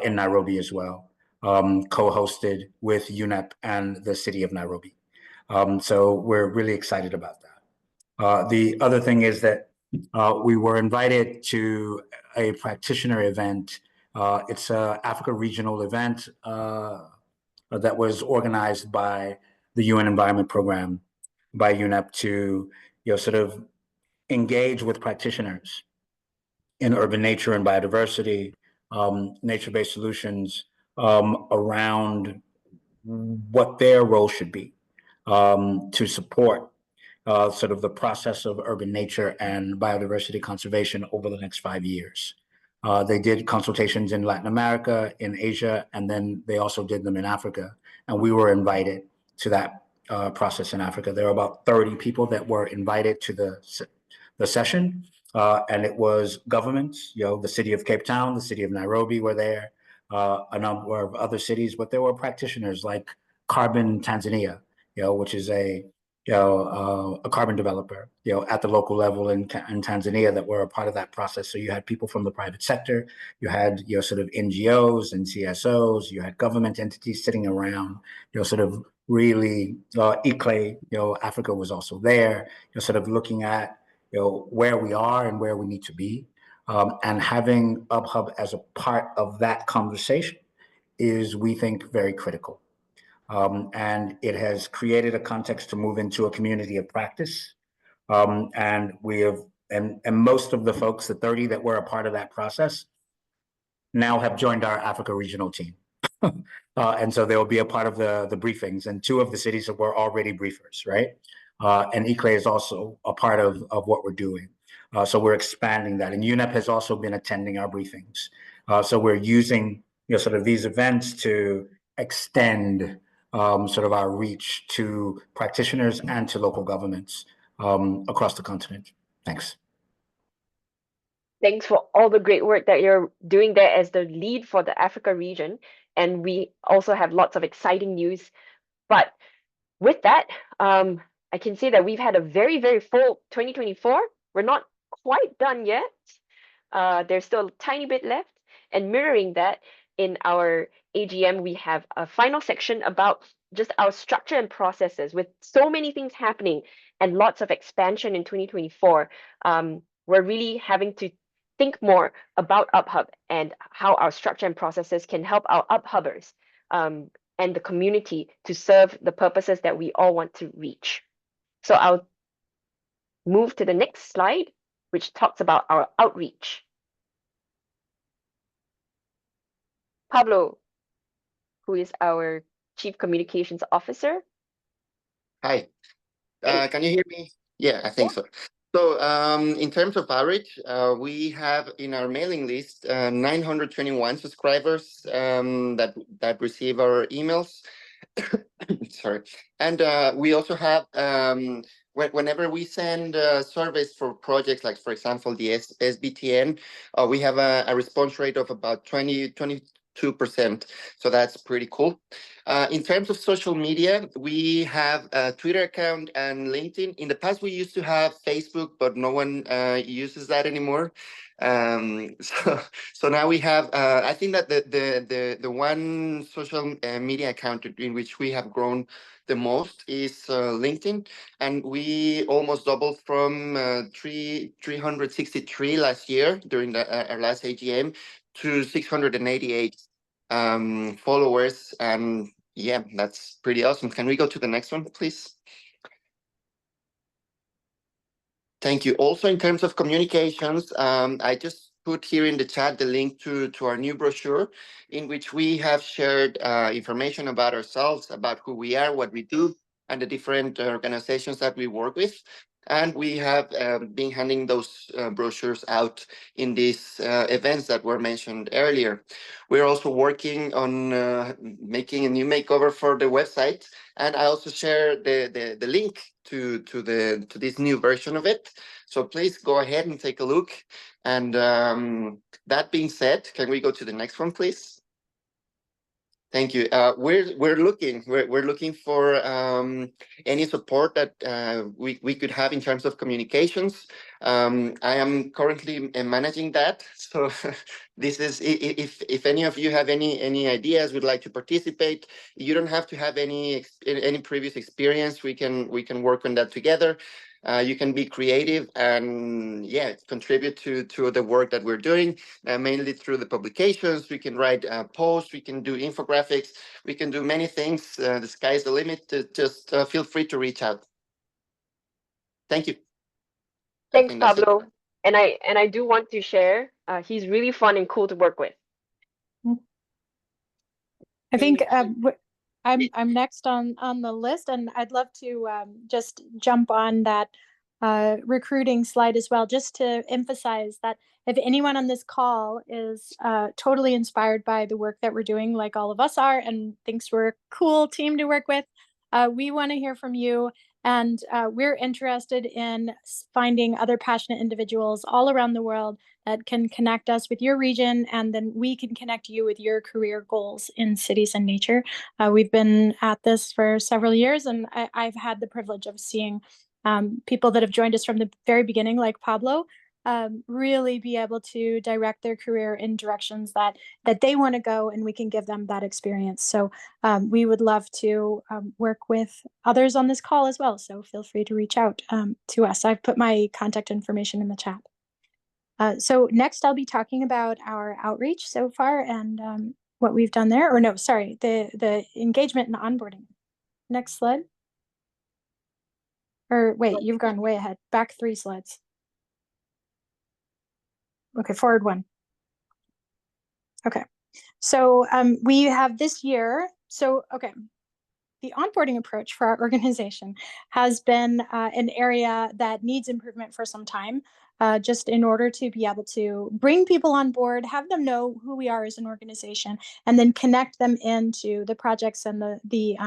in Nairobi as well, co-hosted with UNEP and the city of Nairobi. So we're really excited about that. The other thing is that we were invited to a practitioner event. It's an Africa regional event that was organized by the UN Environment Program, by UNEP, to sort of engage with practitioners in urban nature and biodiversity, nature-based solutions, around what their role should be to support sort of the process of urban nature and biodiversity conservation over the next 5 years. They did consultations in Latin America, in Asia, and then they also did them in Africa. And we were invited to that process in Africa. There were about 30 people that were invited to the session. And it was governments, the city of Cape Town, the city of Nairobi were there, a number of other cities, but there were practitioners like Carbon Tanzania, which is a carbon developer, at the local level in Tanzania, that were a part of that process. So you had people from the private sector, you had, sort of NGOs and CSOs, you had government entities sitting around, sort of really, ICLE, Africa was also there, sort of looking at, where we are and where we need to be. And having UBHub as a part of that conversation is, we think, very critical. And it has created a context to move into a community of practice. And we have, and most of the folks, the 30 that were a part of that process, now have joined our Africa regional team. And so they will be a part of the briefings, and 2 of the cities were already briefers, right? And ICLE is also a part of what we're doing. So we're expanding that. And UNEP has also been attending our briefings. So we're using, sort of these events to extend sort of our reach to practitioners and to local governments across the continent. Thanks. Thanks for all the great work that you're doing there as the lead for the Africa region. And we also have lots of exciting news. But with that, I can say that we've had a very, very full 2024. We're not quite done yet. There's still a tiny bit left. And mirroring that, in our AGM, we have a final section about just our structure and processes. With so many things happening and lots of expansion in 2024, we're really having to think more about UBHub and how our structure and processes can help our UBHubbers and the community to serve the purposes that we all want to reach. So I'll move to the next slide, which talks about our outreach. Pablo, who is our Chief Communications Officer. Hi, can you hear me? Yeah, I think so. So in terms of outreach, we have in our mailing list 921 subscribers that receive our emails. Sorry. And we also have, whenever we send surveys for projects, like, for example, the SBTN, we have a response rate of about 22%. So that's pretty cool. In terms of social media, we have a Twitter account and LinkedIn. In the past, we used to have Facebook, but no one uses that anymore. So now we have, I think that the one social media account in which we have grown the most is LinkedIn, and we almost doubled from 363 last year during our last AGM to 688 followers, and Yeah, that's pretty awesome. Can we go to the next one, please? Thank you. Also, in terms of communications, I just put here in the chat the link to our new brochure, in which we have shared information about ourselves, about who we are, what we do, and the different organizations that we work with. And we have been handing those brochures out in these events that were mentioned earlier. We're also working on making a new makeover for the website, and I also share the link to this new version of it. So please go ahead and take a look. And that being said, can we go to the next one, please? Thank you. We're looking for any support that we could have in terms of communications. I am currently managing that, so this is if any of you have any ideas, would like to participate. You don't have to have any previous experience. We can work on that together. You can be creative and contribute to the work that we're doing, mainly through the publications. We can write posts, we can do infographics, we can do many things. The sky's the limit. Just feel free to reach out. Thank you. Thanks, Pablo. And I do want to share, he's really fun and cool to work with. I think I'm next on the list, and I'd love to just jump on that recruiting slide as well, just to emphasize that if anyone on this call is totally inspired by the work that we're doing, like all of us are, and thinks we're a cool team to work with, we want to hear from you. And we're interested in finding other passionate individuals all around the world that can connect us with your region, and then we can connect you with your career goals in cities and nature. We've been at this for several years, and I've had the privilege of seeing people that have joined us from the very beginning, like Pablo, really be able to direct their career in directions that they want to go, and we can give them that experience. So we would love to work with others on this call as well. So feel free to reach out to us. I've put my contact information in the chat. So next I'll be talking about our outreach so far and what we've done there, or no, sorry, the engagement and onboarding. Next slide. Or wait, you've gone way ahead. Back 3 slides. Okay, forward 1. Okay, so we have this year, the onboarding approach for our organization has been an area that needs improvement for some time, just in order to be able to bring people on board, have them know who we are as an organization, and then connect them into the projects and the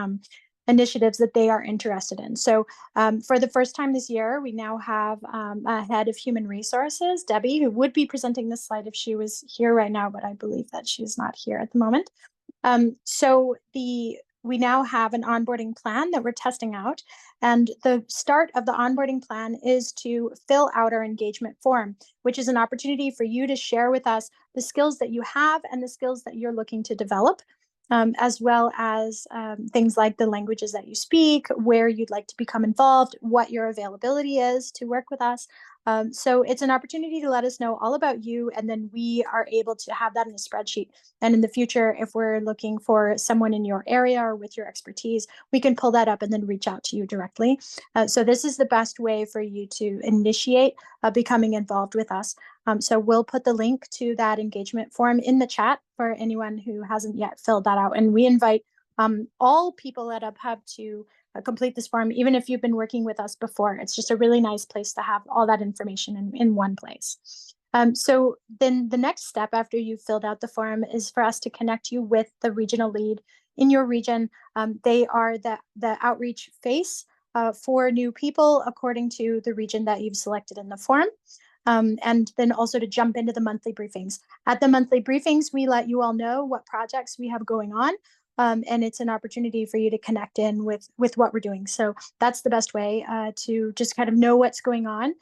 initiatives that they are interested in. So for the first time this year, we now have a head of human resources, Debbie, who would be presenting this slide if she was here right now, but I believe that she's not here at the moment. We now have an onboarding plan that we're testing out, and the start of the onboarding plan is to fill out our engagement form, which is an opportunity for you to share with us the skills that you have and the skills that you're looking to develop, as well as things like the languages that you speak, where you'd like to become involved, what your availability is to work with us. So it's an opportunity to let us know all about you, and then we are able to have that in a spreadsheet. And in the future, if we're looking for someone in your area or with your expertise, we can pull that up and then reach out to you directly. So this is the best way for you to initiate becoming involved with us. So we'll put the link to that engagement form in the chat for anyone who hasn't yet filled that out. And we invite all people at UBHub to complete this form, even if you've been working with us before. It's just a really nice place to have all that information in one place. So then the next step after you've filled out the form is for us to connect you with the regional lead in your region. They are the outreach face for new people according to the region that you've selected in the form. And then also to jump into the monthly briefings. At the monthly briefings, we let you all know what projects we have going on. And it's an opportunity for you to connect in with what we're doing. So that's the best way to just kind of know what's going on,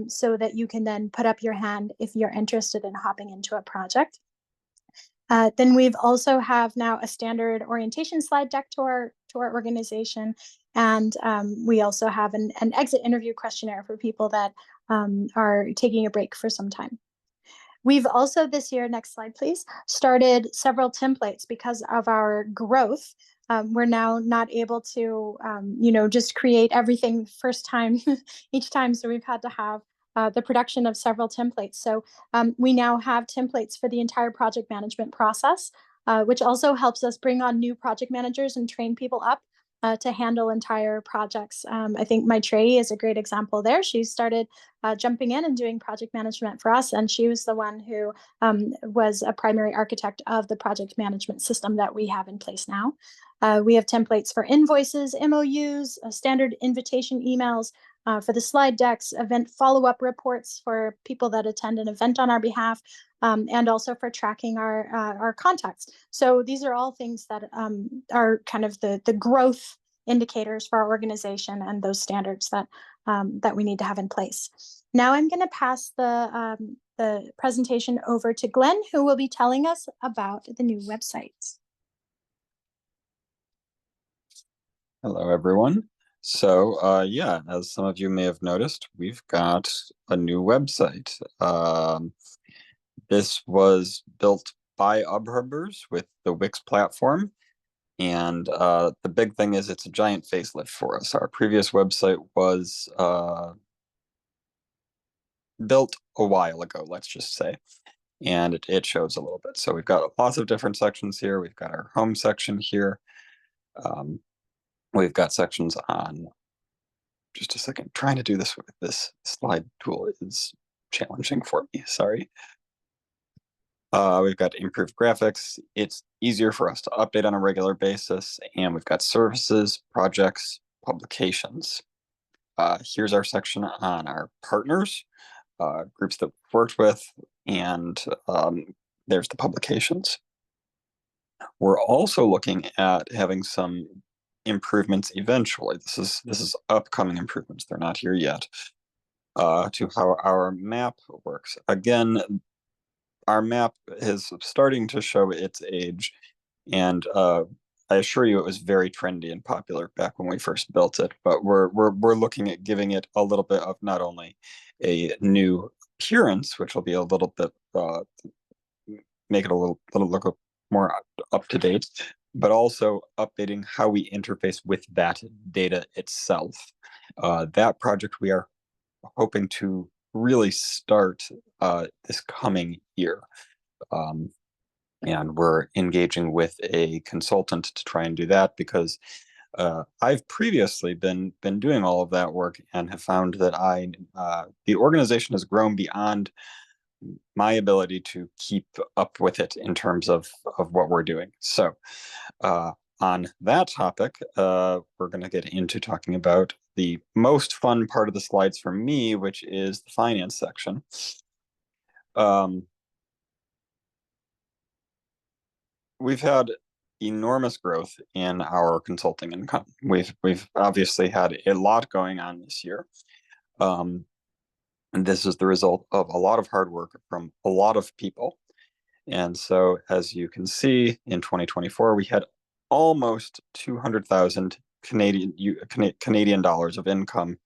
so that you can then put up your hand if you're interested in hopping into a project. Then we've also have now a standard orientation slide deck to our organization. And we also have an exit interview questionnaire for people that are taking a break for some time. We've also this year, next slide please, started several templates because of our growth. we're now not able to, just create everything first time each time. So we've had to have the production of several templates. So we now have templates for the entire project management process, which also helps us bring on new project managers and train people up to handle entire projects. I think Maitreyi is a great example there. She started jumping in and doing project management for us, and she was the one who was a primary architect of the project management system that we have in place now. We have templates for invoices, MOUs, standard invitation emails, for the slide decks, event follow-up reports for people that attend an event on our behalf, and also for tracking our contacts. So these are all things that are kind of the growth indicators for our organization and those standards that we need to have in place. Now I'm going to pass the presentation over to Glenn, who will be telling us about the new website. Hello, everyone. So, yeah, as some of you may have noticed, we've got a new website. This was built by UBHubbers with the Wix platform. And the big thing is it's a giant facelift for us. Our previous website was built a while ago, let's just say. And it shows a little bit. So we've got lots of different sections here. We've got our home section here. We've got sections on, just a second, trying to do this with this slide tool is challenging for me, sorry. We've got improved graphics. It's easier for us to update on a regular basis. And we've got services, projects, publications. Here's our section on our partners, groups that we've worked with, and there's the publications. We're also looking at having some improvements eventually. This is upcoming improvements. They're not here yet. To how our map works. Again, our map is starting to show its age, and I assure you it was very trendy and popular back when we first built it, but we're looking at giving it a little bit of not only a new appearance, which will be a little bit make it a little look more up to date, but also updating how we interface with that data itself. That project we are hoping to really start this coming year. And we're engaging with a consultant to try and do that because I've previously been doing all of that work and have found that the organization has grown beyond my ability to keep up with it in terms of what we're doing. So on that topic, we're going to get into talking about the most fun part of the slides for me, which is the finance section. We've had enormous growth in our consulting income. We've obviously had a lot going on this year. And this is the result of a lot of hard work from a lot of people. And so, as you can see, in 2024, we had almost 200,000 Canadian dollars of income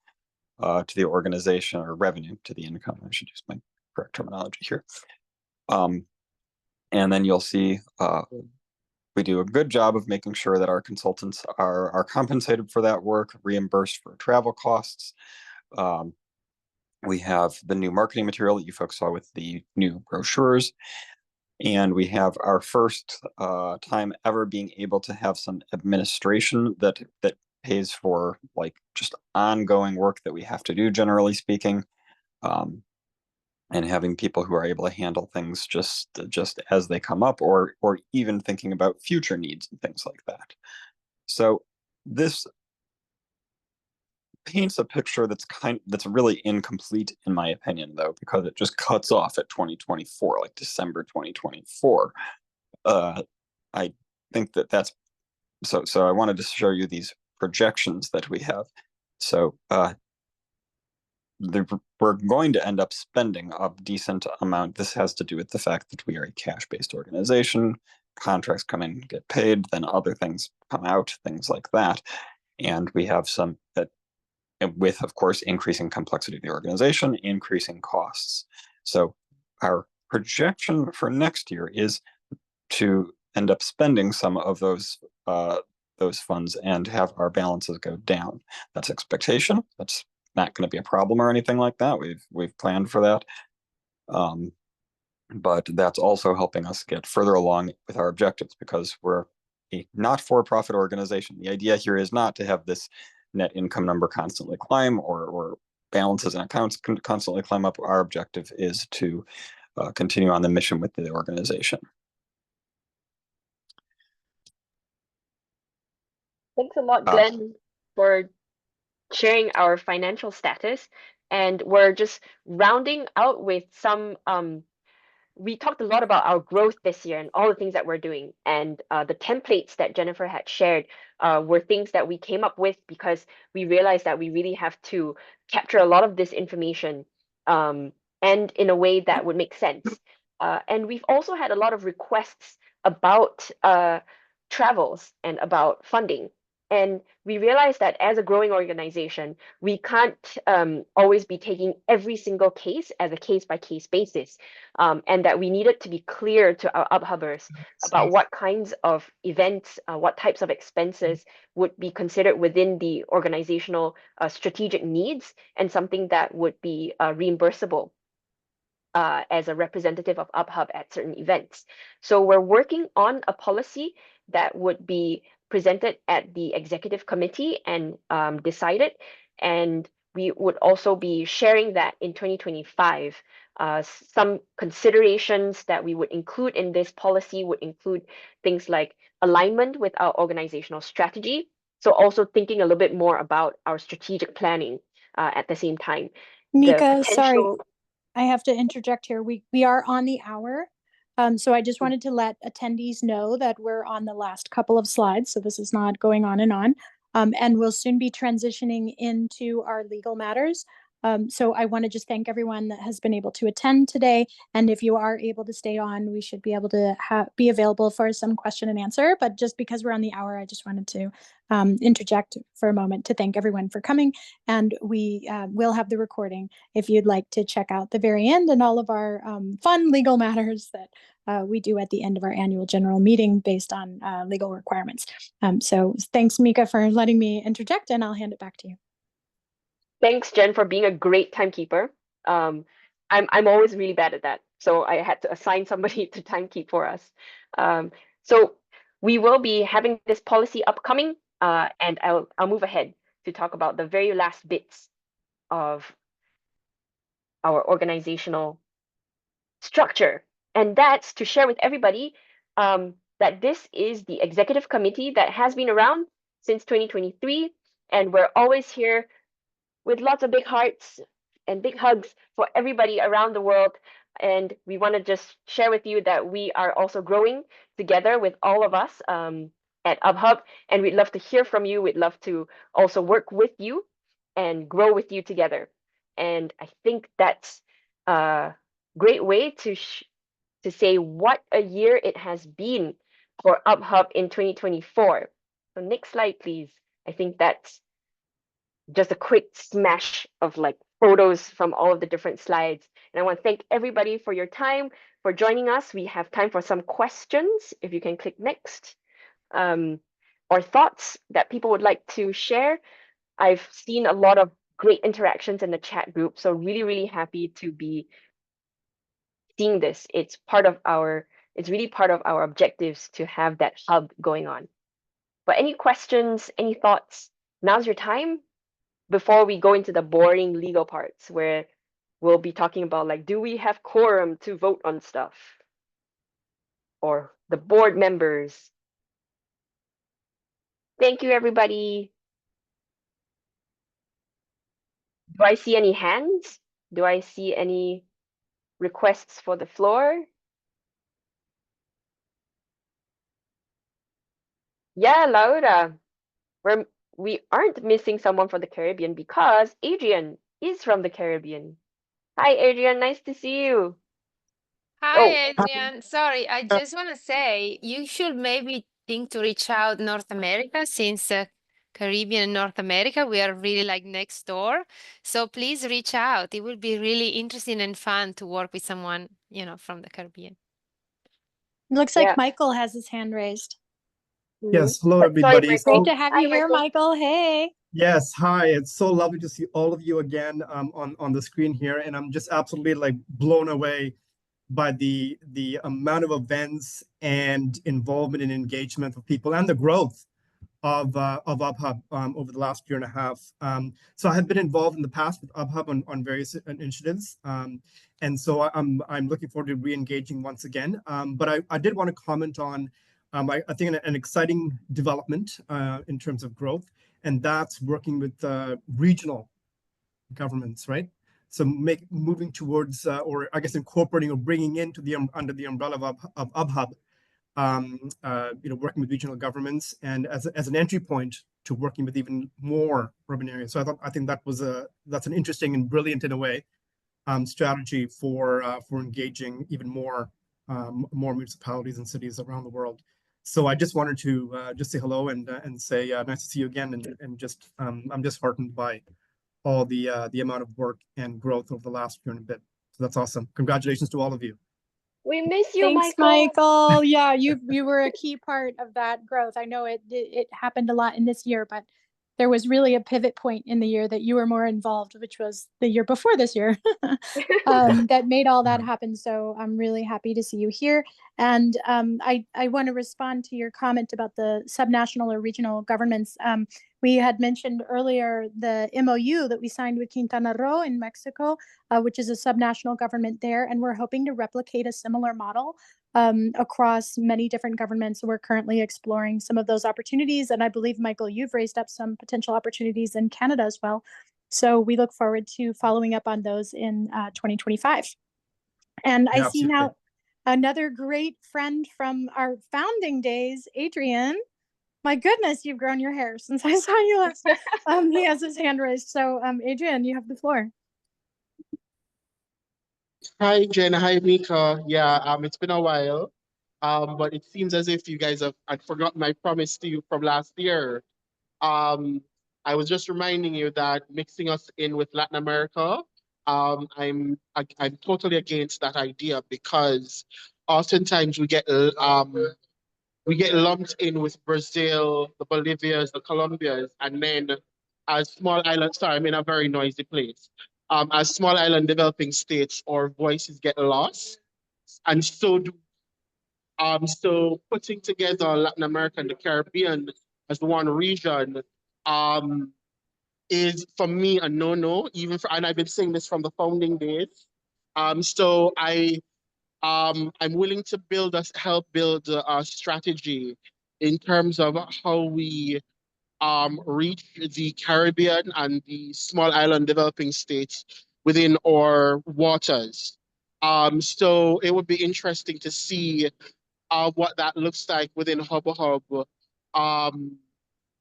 to the organization, or revenue to the income. I should use my correct terminology here. And then you'll see we do a good job of making sure that our consultants are compensated for that work, reimbursed for travel costs. We have the new marketing material that you folks saw with the new brochures. And we have our first time ever being able to have some administration that pays for like just ongoing work that we have to do, generally speaking, and having people who are able to handle things just as they come up, or even thinking about future needs and things like that. So this paints a picture that's really incomplete in my opinion, though, because it just cuts off at 2024, like December 2024. I think that's so I wanted to show you these projections that we have. So we're going to end up spending a decent amount. This has to do with the fact that we are a cash-based organization. Contracts come in, get paid, then other things come out, things like that. And we have some with, of course, increasing complexity of the organization, increasing costs. So our projection for next year is to end up spending some of those those funds and have our balances go down. That's expectation. That's not going to be a problem or anything like that. We've planned for that. But that's also helping us get further along with our objectives because we're a not-for-profit organization. The idea here is not to have this net income number constantly climb or balances and accounts constantly climb up. Our objective is to continue on the mission with the organization. Thanks a lot, Glenn, for sharing our financial status. And we're just rounding out with some we talked a lot about our growth this year and all the things that we're doing. And the templates that Jennifer had shared were things that we came up with because we realized that we really have to capture a lot of this information and in a way that would make sense. And we've also had a lot of requests about travels and about funding. And we realized that as a growing organization, we can't always be taking every single case as a case-by-case basis, and that we needed to be clear to our UBHubbers about what kinds of events, what types of expenses would be considered within the organizational strategic needs and something that would be reimbursable as a representative of UBHub at certain events. So we're working on a policy that would be presented at the executive committee and decided. And we would also be sharing that in 2025. Some considerations that we would include in this policy would include things like alignment with our organizational strategy. So also thinking a little bit more about our strategic planning at the same time. Mika, sorry, I have to interject here. We are on the hour. So I just wanted to let attendees know that we're on the last couple of slides. So this is not going on. And we'll soon be transitioning into our legal matters. So I want to just thank everyone that has been able to attend today. And if you are able to stay on, we should be able to be available for some question and answer. But just because we're on the hour, I just wanted to interject for a moment to thank everyone for coming. And we will have the recording if you'd like to check out the very end and all of our fun legal matters that we do at the end of our annual general meeting based on legal requirements. So thanks, Mika, for letting me interject, and I'll hand it back to you. Thanks, Jen, for being a great timekeeper. I'm always really bad at that, so I had to assign somebody to timekeep for us. So we will be having this policy upcoming, and I'll move ahead to talk about the very last bits of our organizational structure, and that's to share with everybody that this is the executive committee that has been around since 2023, and we're always here with lots of big hearts and big hugs for everybody around the world. And we want to just share with you that we are also growing together with all of us at UBHub. And we'd love to hear from you. We'd love to also work with you and grow with you together. And I think that's a great way to say what a year it has been for UBHub in 2024. So next slide, please. I think that's just a quick smash of like photos from all of the different slides. And I want to thank everybody for your time, for joining us. We have time for some questions, if you can click next, or thoughts that people would like to share. I've seen a lot of great interactions in the chat group, so really, really happy to be seeing this. It's really part of our objectives to have that hub going on. But any questions, any thoughts, now's your time. Before we go into the boring legal parts where we'll be talking about like, do we have quorum to vote on stuff? Or the board members. Thank you, everybody. Do I see any hands? Do I see any requests for the floor? Yeah, Laura. We aren't missing someone from the Caribbean because Adrian is from the Caribbean. Hi, Adrian. Nice to see you. Hi, Adrian. Sorry, I just want to say you should maybe think to reach out North America since Caribbean and North America, we are really like next door. So please reach out. It will be really interesting and fun to work with someone, from the Caribbean. Looks like Michael has his hand raised. Yes, hello Sorry, everybody. Great Michael. to have Hi, you here, Michael. Michael. Hey. Yes, hi. It's so lovely to see all of you again on the screen here, and I'm just absolutely like blown away by the amount of events and involvement and engagement of people and the growth of UBHub over the last year and a half. So I have been involved in the past with UBHub on various initiatives, and so I'm looking forward to re-engaging once again. But I did want to comment on I think an exciting development in terms of growth, and that's working with regional governments, right? So moving towards, or I guess incorporating or bringing into the under the umbrella of UBHub, working with regional governments and as an entry point to working with even more urban areas. So I think that's an interesting and brilliant in a way strategy for engaging even more municipalities and cities around the world. So I just wanted to just say hello and say nice to see you again, and just I'm just heartened by all the amount of work and growth over the last year and a bit. So that's awesome. Congratulations to all of you. We miss you, Thanks, Michael. Michael. Yeah, you were a key part of that growth. I know it happened a lot in this year, but there was really a pivot point in the year that you were more involved, which was the year before this year, that made all that happen. So I'm really happy to see you here. And I want to respond to your comment about the subnational or regional governments. We had mentioned earlier the MOU that we signed with Quintana Roo in Mexico, which is a subnational government there, and we're hoping to replicate a similar model across many different governments. We're currently exploring some of those opportunities, and I believe, Michael, you've raised up some potential opportunities in Canada as well. So we look forward to following up on those in 2025. And I see now another great friend from our founding days, Adrian. My goodness, you've grown your hair since I saw you last. He has his hand raised. So Adrian, you have the floor. Hi, Jen. Hi, Mika. Yeah, it's been a while. But it seems as if you guys I'd forgotten my promise to you from last year. I was just reminding you that mixing us in with Latin America, I'm totally against that idea, because oftentimes we get lumped in with Brazil, the Bolivias, the Colombias, and then as small islands, sorry, I'm in a very noisy place. As small island developing states, our voices get lost. And so putting together Latin America and the Caribbean as one region is for me a no-no, and I've been saying this from the founding days. So I'm willing to help build a strategy in terms of how we reach the Caribbean and the small island developing states within our waters. So it would be interesting to see what that looks like within UBHub.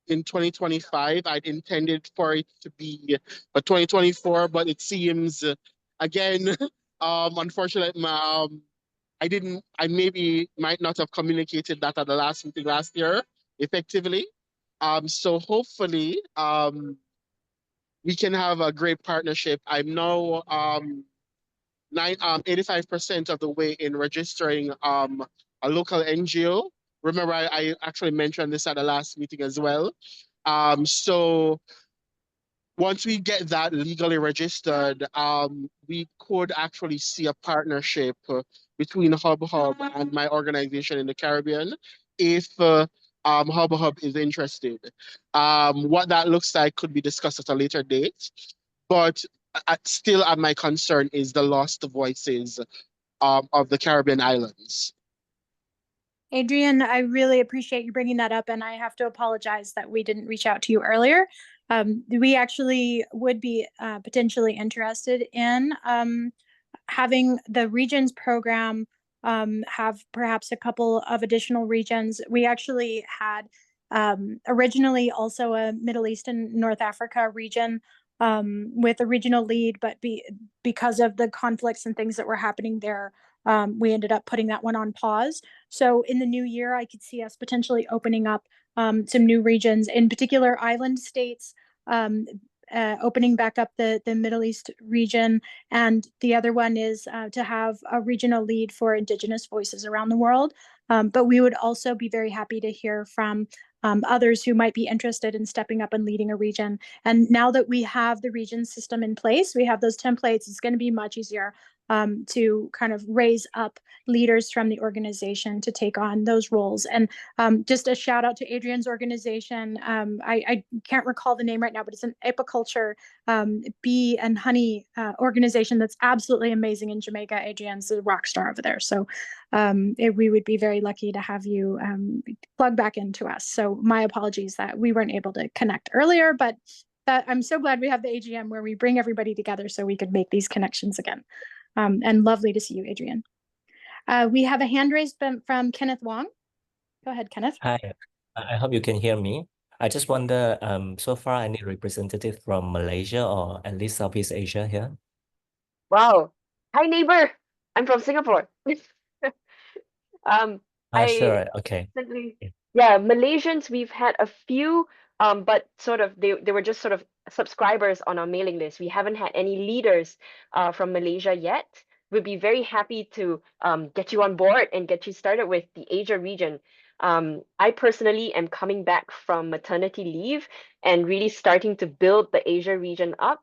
In 2025, I'd intended for it to be a 2024, but it seems, again, unfortunately, I maybe might not have communicated that at the last meeting last year effectively. So hopefully, we can have a great partnership. I'm now 85% of the way in registering a local NGO. Remember, I actually mentioned this at the last meeting as well. So once we get that legally registered, we could actually see a partnership between UBHub and my organization in the Caribbean, if UBHub is interested. What that looks like could be discussed at a later date, but still my concern is the lost voices of the Caribbean islands. Adrian, I really appreciate you bringing that up, and I have to apologize that we didn't reach out to you earlier. We actually would be potentially interested in having the regions program have perhaps a couple of additional regions. We actually had originally also a Middle East and North Africa region with a regional lead, but because of the conflicts and things that were happening there, we ended up putting that one on pause. So in the new year, I could see us potentially opening up some new regions, in particular island states, opening back up the Middle East region. And the other one is to have a regional lead for Indigenous voices around the world. But we would also be very happy to hear from others who might be interested in stepping up and leading a region. And now that we have the region system in place, we have those templates, it's going to be much easier to kind of raise up leaders from the organization to take on those roles. And just a shout out to Adrian's organization. I can't recall the name right now, but it's an apiculture bee and honey organization that's absolutely amazing in Jamaica. Adrian's a rock star over there. So we would be very lucky to have you plug back into us. So my apologies that we weren't able to connect earlier, but I'm so glad we have the AGM where we bring everybody together so we could make these connections again. And lovely to see you, Adrian. We have a hand raised from Kenneth Wong. Go ahead, Kenneth. Hi, I hope you can hear me. I just wonder, so far any representative from Malaysia or at least Southeast Asia here? Wow. Hi, neighbor. I'm from Singapore. Sure, okay. Yeah, Malaysians, we've had a few, but sort of they were just sort of subscribers on our mailing list. We haven't had any leaders from Malaysia yet. We'd be very happy to get you on board and get you started with the Asia region. I personally am coming back from maternity leave and really starting to build the Asia region up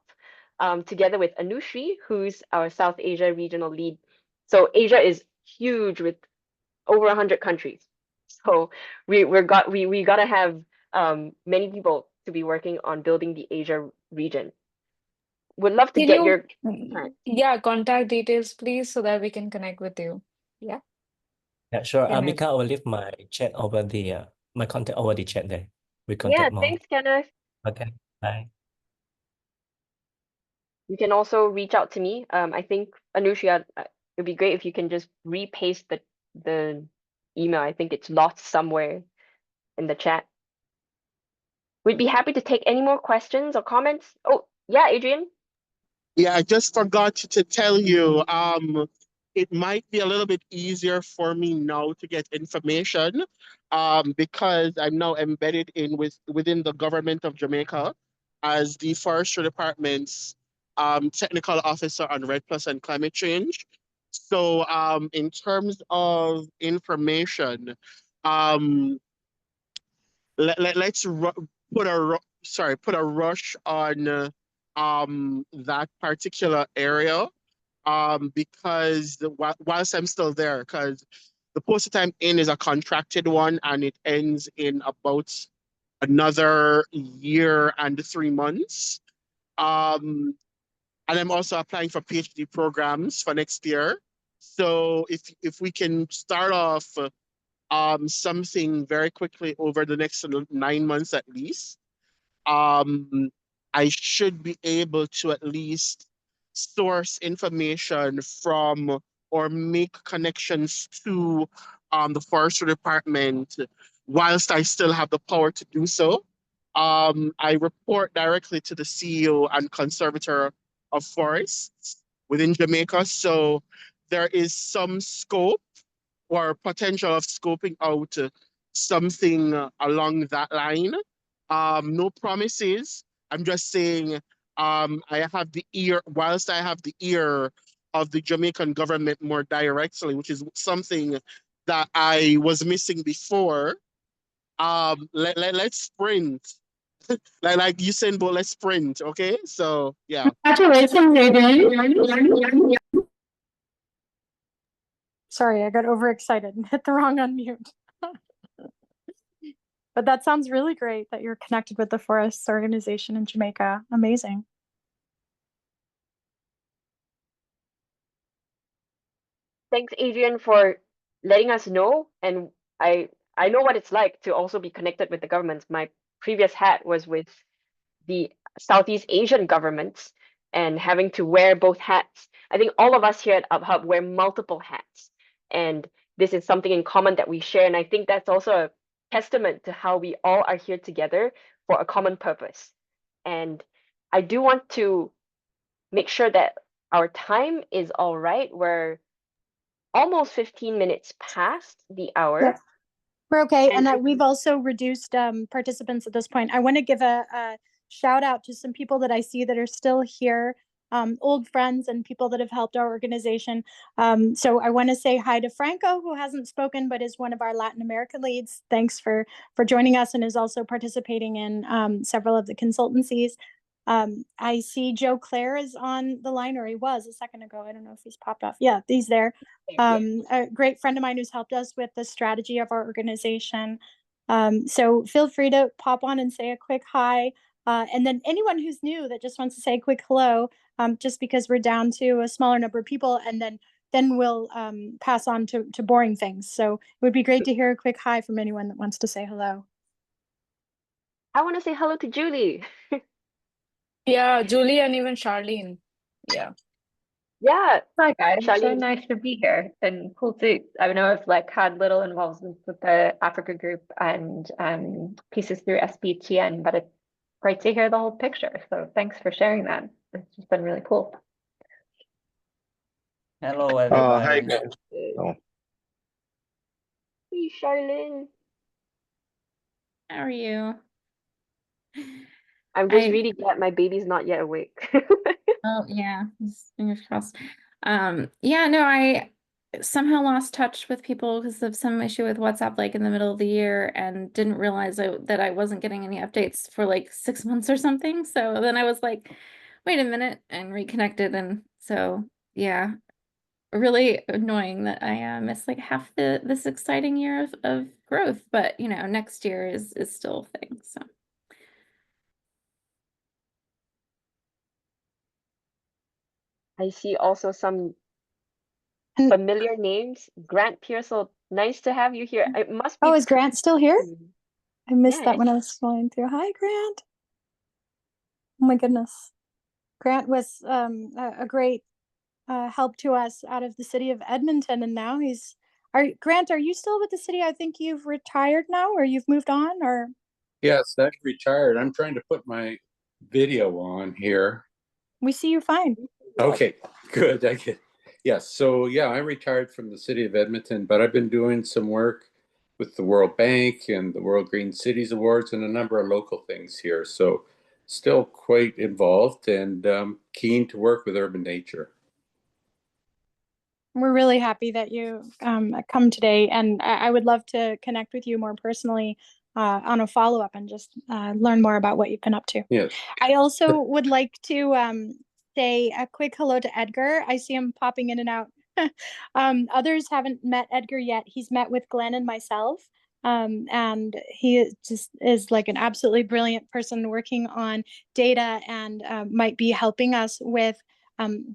together with Anushri, who's our South Asia regional lead. So Asia is huge with over 100 countries. So we gotta have many people to be working on building the Asia region. Would love to get your contact details, please, so that we can connect with you. Yeah. Yeah, sure. Kenneth. Mika, I will leave my chat over the my contact over the chat there. We contact more. Thanks, Kenneth. Okay, bye. You can also reach out to me. I think Anushya, it'd be great if you can just repaste the email. I think it's lost somewhere in the chat. We'd be happy to take any more questions or comments. Oh, yeah, Adrian. Yeah, I just forgot to tell you, it might be a little bit easier for me now to get information, because I'm now embedded within the government of Jamaica as the Forestry Department's technical officer on REDD+ and climate change. So in terms of information, let's put a rush on that particular area, because whilst I'm still there, because the posted time in is a contracted one and it ends in about another year and 3 months. And I'm also applying for PhD programs for next year. So if we can start off something very quickly over the next 9 months at least, I should be able to at least source information from or make connections to the Forestry Department whilst I still have the power to do so. I report directly to the CEO and conservator of forests within Jamaica. So there is some scope or potential of scoping out something along that line. No promises. I'm just saying, I have the ear, whilst I have the ear of the Jamaican government more directly, which is something that I was missing before. Let's sprint. like you said, but let's sprint, okay? So yeah. Sorry, I got overexcited and hit the wrong unmute. But that sounds really great that you're connected with the Forests Organization in Jamaica. Amazing. Thanks, Adrian, for letting us know. And I know what it's like to also be connected with the governments. My previous hat was with the Southeast Asian governments and having to wear both hats. I think all of us here at UBHub wear multiple hats. And this is something in common that we share. And I think that's also a testament to how we all are here together for a common purpose. And I do want to make sure that our time is all right. We're almost 15 minutes past the hour. Yes. We're okay. And we've also reduced participants at this point. I want to give a shout out to some people that I see that are still here old friends and people that have helped our organization. So I want to say hi to Franco, who hasn't spoken but is one of our Latin America leads. Thanks for joining us and is also participating in several of the consultancies. I see Joe Clare is on the line, or he was a second ago. I don't know if he's popped off. Yeah, he's there. A great friend of mine who's helped us with the strategy of our organization. So feel free to pop on and say a quick hi. And then anyone who's new that just wants to say a quick hello, just because we're down to a smaller number of people, and then we'll pass on to boring things. So it would be great to hear a quick hi from anyone that wants to say hello. I want to say hello to Julie. Yeah, Julie and even Charlene. Yeah. Yeah. Hi guys, so Charlene. nice to be here and cool to, I know I've like had little involvement with the Africa group and pieces through SBTN, but it's great to hear the whole picture. So thanks for sharing that. It's just been really cool. Hello everyone. Hi guys. Oh. Hey, Charlene. How are you? I'm just really glad my baby's not yet awake. Oh yeah, fingers crossed. Yeah, no, I somehow lost touch with people because of some issue with WhatsApp like in the middle of the year and didn't realize that I wasn't getting any updates for like 6 months or something. So then I was like, wait a minute, and reconnected. And so yeah, really annoying that I missed like half this exciting year of growth. But you know, next year is still a thing. So I see also some familiar names. Grant Pearsall, nice to have you here. It must be. Oh, is Grant still here? I missed that Yes. when I was scrolling through. Hi, Grant. Oh my goodness. Grant was a great help to us out of the city of Edmonton, and now Grant, are you still with the city? I think you've retired now, or you've moved on, or? Yes, I've retired. I'm trying to put my video on here. We see you fine. Okay, good. Yes. So yeah, I retired from the city of Edmonton, but I've been doing some work with the World Bank and the World Green Cities Awards and a number of local things here. So still quite involved and keen to work with urban nature. We're really happy that you come today, and I would love to connect with you more personally on a follow-up and just learn more about what you've been up to. Yes. I also would like to say a quick hello to Edgar. I see him popping in and out. Others haven't met Edgar yet. He's met with Glenn and myself. And he just is like an absolutely brilliant person working on data and might be helping us with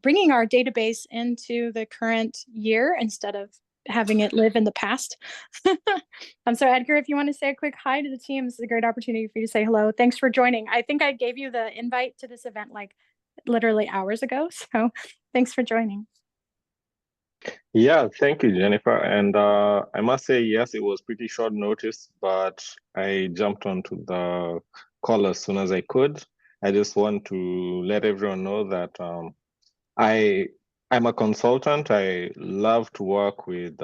bringing our database into the current year instead of having it live in the past. So Edgar, if you want to say a quick hi to the team, this is a great opportunity for you to say hello. Thanks for joining. I think I gave you the invite to this event like literally hours ago. So thanks for joining. Yeah, thank you, Jennifer. And I must say, yes, it was pretty short notice, but I jumped onto the call as soon as I could. I just want to let everyone know that I'm a consultant. I love to work with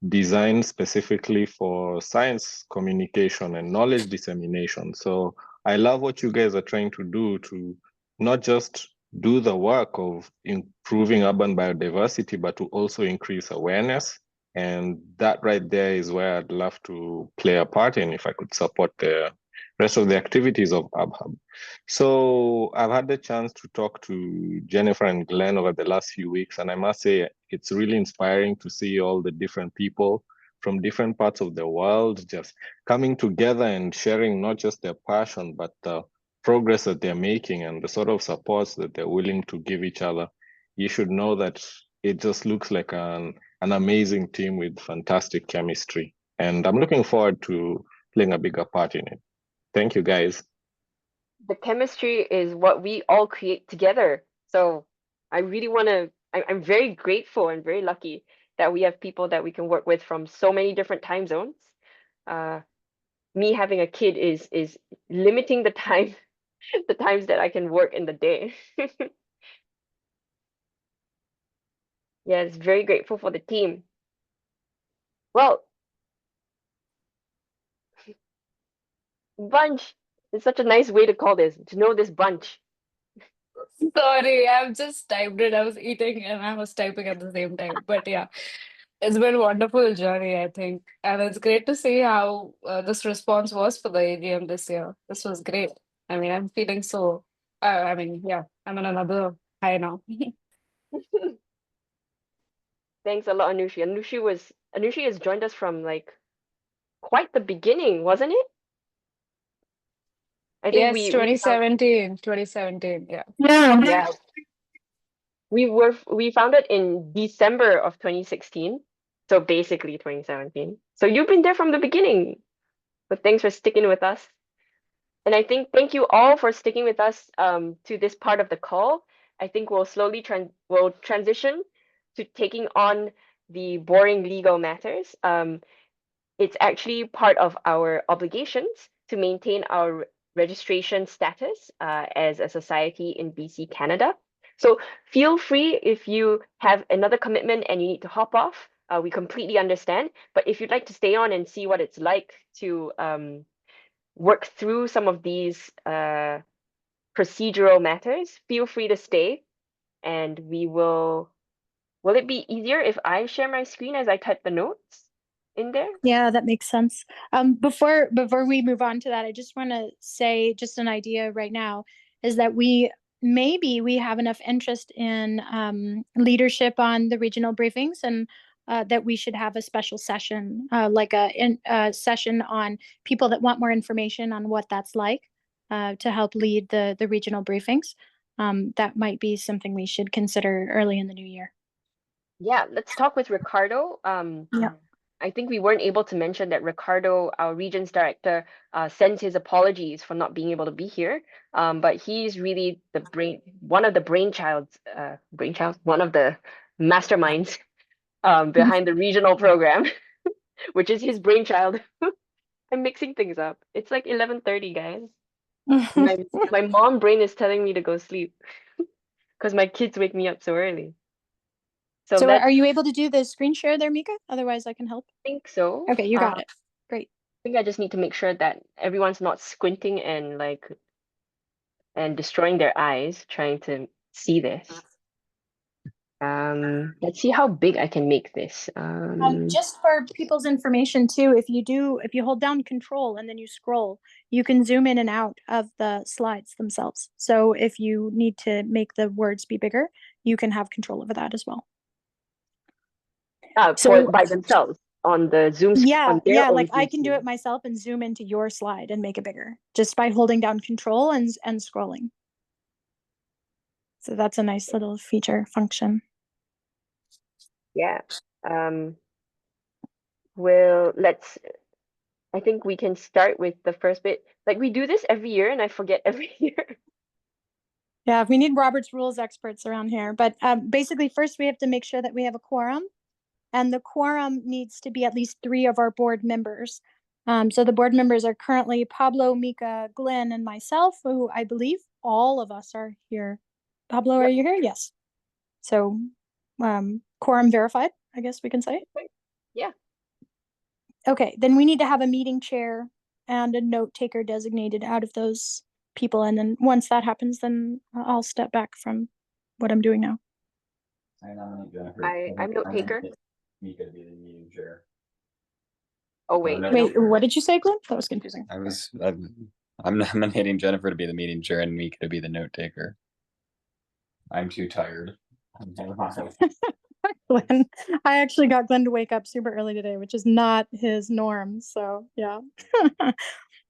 design specifically for science communication and knowledge dissemination. So I love what you guys are trying to do to not just do the work of improving urban biodiversity, but to also increase awareness. And that right there is where I'd love to play a part in if I could support the rest of the activities of UBHub. So I've had the chance to talk to Jennifer and Glenn over the last few weeks, and I must say it's really inspiring to see all the different people from different parts of the world just coming together and sharing not just their passion, but the progress that they're making and the sort of supports that they're willing to give each other. You should know that it just looks like an amazing team with fantastic chemistry. And I'm looking forward to playing a bigger part in it. Thank you, guys. The chemistry is what we all create together. So I really want to, I'm very grateful and very lucky that we have people that we can work with from so many different time zones. Me having a kid is limiting the time, the times that I can work in the day. Yes, very grateful for the team. Well, bunch is such a nice way to call this, to know this bunch. Sorry, I've just typed it. I was eating and I was typing at the same time. But yeah, it's been a wonderful journey, I think. And it's great to see how this response was for the AGM this year. This was great. I mean, I'm feeling so, yeah, I'm on another high now. Thanks a lot, Anushi. Anushi has joined us from like quite the beginning, wasn't it? I think Yes, we 2017, yeah. yeah, we found it in December of 2016, so basically 2017. So you've been there from the beginning, but thanks for sticking with us. And I think thank you all for sticking with us to this part of the call. I think we'll slowly transition to taking on the boring legal matters. It's actually part of our obligations to maintain our registration status as a society in BC, Canada. So feel free if you have another commitment and you need to hop off. We completely understand. But if you'd like to stay on and see what it's like to work through some of these procedural matters, feel free to stay. And will it be easier if I share my screen as I type the notes in there? Yeah, that makes sense. Before we move on to that, I just want to say just an idea right now is that maybe we have enough interest in leadership on the regional briefings, and that we should have a special session, like a session on people that want more information on what that's like, to help lead the regional briefings. That might be something we should consider early in the new year. Yeah, let's talk with Ricardo. Yeah. I think we weren't able to mention that Ricardo, our regions director, sends his apologies for not being able to be here. But he's really one of the one of the masterminds behind the regional program, which is his brainchild. I'm mixing things up. It's like 11:30, guys. My mom brain is telling me to go sleep because my kids wake me up so early. So are you able to do the screen share there, Mika? Otherwise, I can help. I think so. Okay, you got it. Great. I think I just need to make sure that everyone's not squinting and destroying their eyes trying to see this. Let's see how big I can make this. Just for people's information too, if you hold down Control and then you scroll, you can zoom in and out of the slides themselves. So if you need to make the words be bigger, you can have control over that as well. By themselves on the Zoom screen. Yeah, like I can do it myself and zoom into your slide and make it bigger just by holding down Control and scrolling. So that's a nice little feature function. Yeah. I think we can start with the first bit. Like we do this every year and I forget every year. Yeah, we need Robert's Rules experts around here. But basically, first we have to make sure that we have a quorum. And the quorum needs to be at least 3 of our board members. So the board members are currently Pablo, Mika, Glenn, and myself, who I believe all of us are here. Pablo, are you here? Yes. So quorum verified, I guess we can say. Yeah. Okay, then we need to have a meeting chair and a note taker designated out of those people. And then once that happens, then I'll step back from what I'm doing now. I'm note taker. Mika be the meeting chair. Oh wait. Wait, what did you say, Glenn? That was confusing. I'm nominating Jennifer to be the meeting chair and Mika to be the note taker. I'm too tired. Glenn, I actually got Glenn to wake up super early today, which is not his norm. So yeah.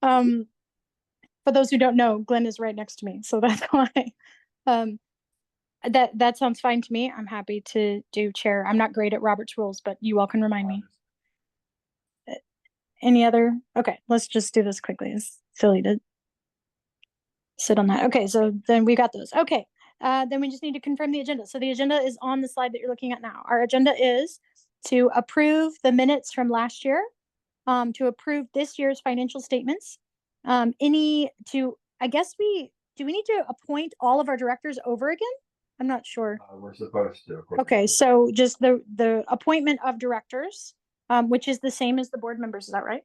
For those who don't know, Glenn is right next to me, so that's why. That sounds fine to me. I'm happy to do chair. I'm not great at Robert's Rules, but you all can remind me. Any other? Okay, let's just do this quickly. It's silly to sit on that. Okay, so then we got those. Okay, then we just need to confirm the agenda. So the agenda is on the slide that you're looking at now. Our agenda is to approve the minutes from last year, to approve this year's financial statements. I guess do we need to appoint all of our directors over again? I'm not sure. We're supposed to. Okay, so just the appointment of directors, which is the same as the board members. Is that right?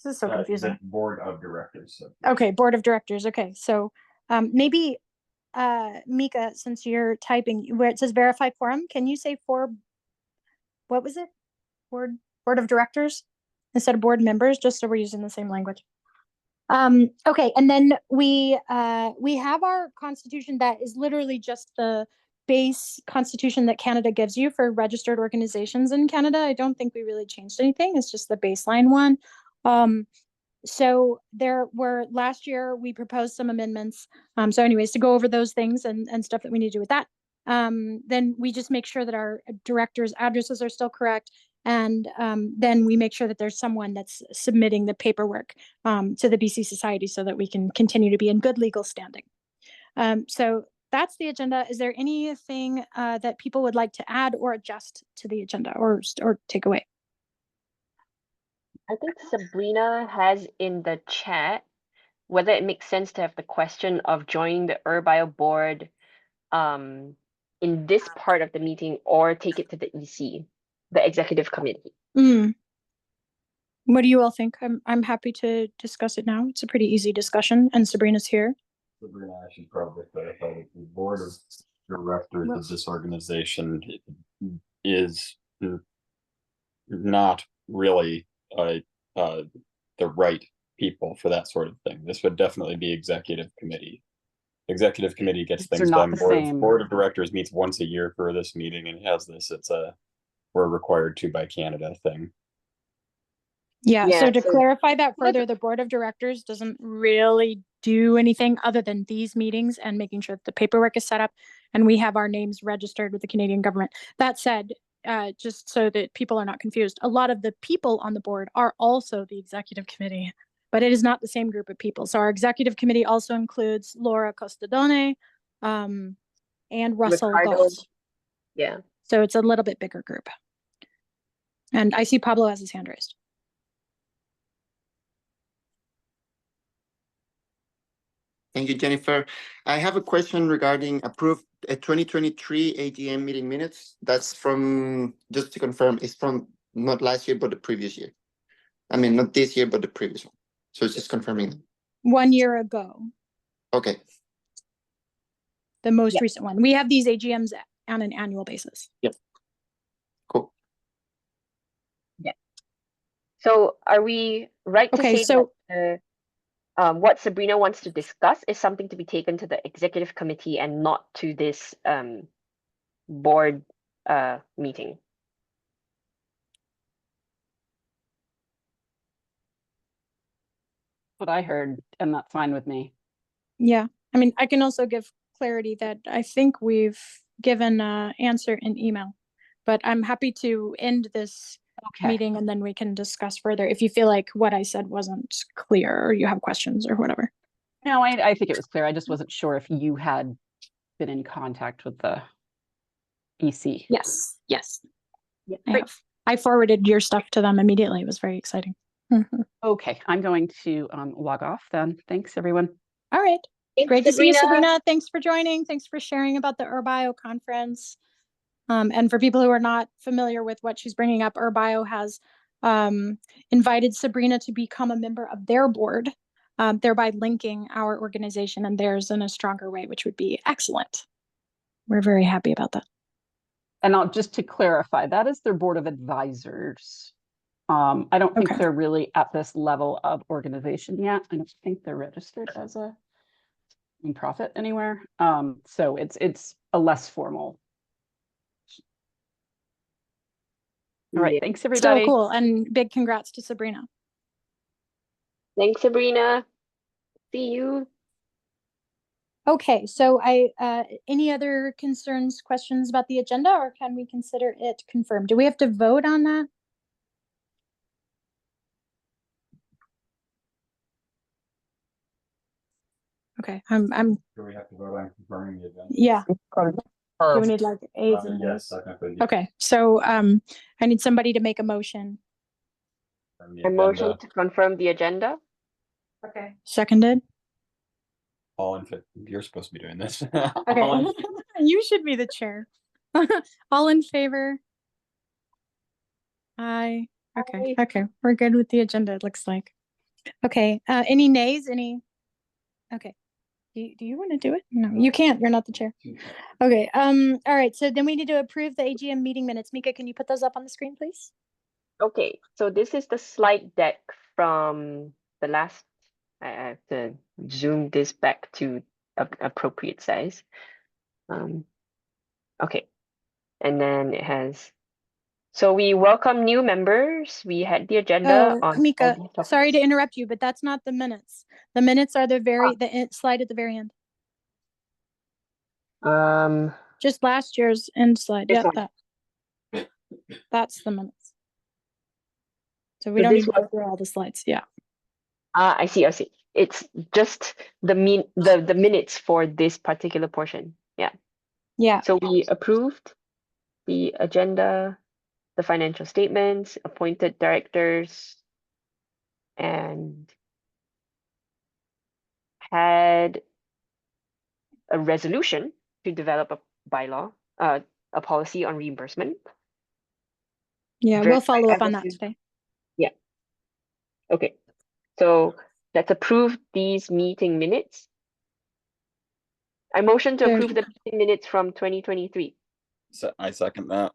This is so confusing. The board of directors. Okay, board of directors. Okay, so maybe Mika, since you're typing, where it says verify quorum, can you say what was it? Board of directors instead of board members, just so we're using the same language. Okay, and then we have our constitution that is literally just the base constitution that Canada gives you for registered organizations in Canada. I don't think we really changed anything. It's just the baseline one. So last year we proposed some amendments. So anyways, to go over those things and stuff that we need to do with that. Then we just make sure that our directors' addresses are still correct. And then we make sure that there's someone that's submitting the paperwork to the BC Society so that we can continue to be in good legal standing. So that's the agenda. Is there anything that people would like to add or adjust to the agenda or take away? I think Sabrina has in the chat whether it makes sense to have the question of joining the URBio board in this part of the meeting or take it to the EC, the executive committee. What do you all think? I'm happy to discuss it now. It's a pretty easy discussion, and Sabrina's here. Sabrina, I should probably clarify that the board of directors of this organization is not really the right people for that sort of thing. This would definitely be executive committee. Executive committee gets things done. Board of directors meets once a year for this meeting and has this. It's we're required to by Canada thing. Yeah, so to clarify that further, the board of directors doesn't really do anything other than these meetings and making sure that the paperwork is set up and we have our names registered with the Canadian government. That said, just so that people are not confused, a lot of the people on the board are also the executive committee, but it is not the same group of people. So our executive committee also includes Laura Costadone and Russell Gold. Yeah. So it's a little bit bigger group. And I see Pablo has his hand raised. Thank you, Jennifer. I have a question regarding approved 2023 AGM meeting minutes. That's from, just to confirm, it's from not last year, but the previous year. I mean, not this year, but the previous one. So it's just confirming. 1 year ago. Okay. The most recent one. We have these AGMs on an annual basis. Yep. Cool. Yeah. So are we right to say that what Sabrina wants to discuss is something to be taken to the executive committee and not to this board meeting? What I heard, and that's fine with me. Yeah, I mean, I can also give clarity that I think we've given an answer in email, but I'm happy to end this meeting and then we can discuss further if you feel like what I said wasn't clear or you have questions or whatever. No, I think it was clear. I just wasn't sure if you had been in contact with the EC. Yes. Yeah, I forwarded your stuff to them immediately. It was very exciting. Okay, I'm going to log off then. Thanks, everyone. All right. Thanks, Great to see you, Sabrina. Thanks for joining. Thanks for sharing about the URBio conference. And for people who are not familiar with what she's bringing up, URBio has invited Sabrina to become a member of their board, thereby linking our organization and theirs in a stronger way, which would be excellent. We're very happy about that. And just to clarify, that is their board of advisors. I don't think they're really at this level of organization yet. I don't think they're registered as a nonprofit anywhere. So it's a less formal. All right, thanks everybody. So cool, and big congrats to Sabrina. Thanks, Sabrina. See you. Okay, so any other concerns, questions about the agenda, or can we consider it confirmed? Do we have to vote on that? Okay, I'm. Do we have to vote on confirming the agenda? Yeah. Do we need like A's and yes, B's? technically. Yes. Okay, so I need somebody to make a motion. A motion to confirm the agenda. Okay. Seconded. All in favor. You're supposed to be doing this. Okay. You should be the chair. All in favor? Aye. Okay. Okay. We're good with the agenda, it looks like. Okay. Any nays? Okay. Do you want to do it? No, you can't. You're not the chair. Okay. All right. So then we need to approve the AGM meeting minutes. Mika, can you put those up on the screen, please? Okay, so this is the slide deck from the last. I have to zoom this back to appropriate size. Okay, and then it has. So we welcome new members. We had the agenda on all Mika, these topics. sorry to interrupt you, but that's not the minutes. The minutes are the slide at the very end. Just last year's end slide. This Yeah, that's the minutes. So we So don't this need to go was- through all the slides. Yeah. I see. It's just the minutes for this particular portion. Yeah. Yeah. So we approved the agenda, the financial statements, appointed directors, and had a resolution to develop a bylaw, a policy on reimbursement. Yeah, we'll follow up on that today. Yeah. Okay. So let's approve these meeting minutes. I motion to approve the meeting minutes from 2023. So I second that.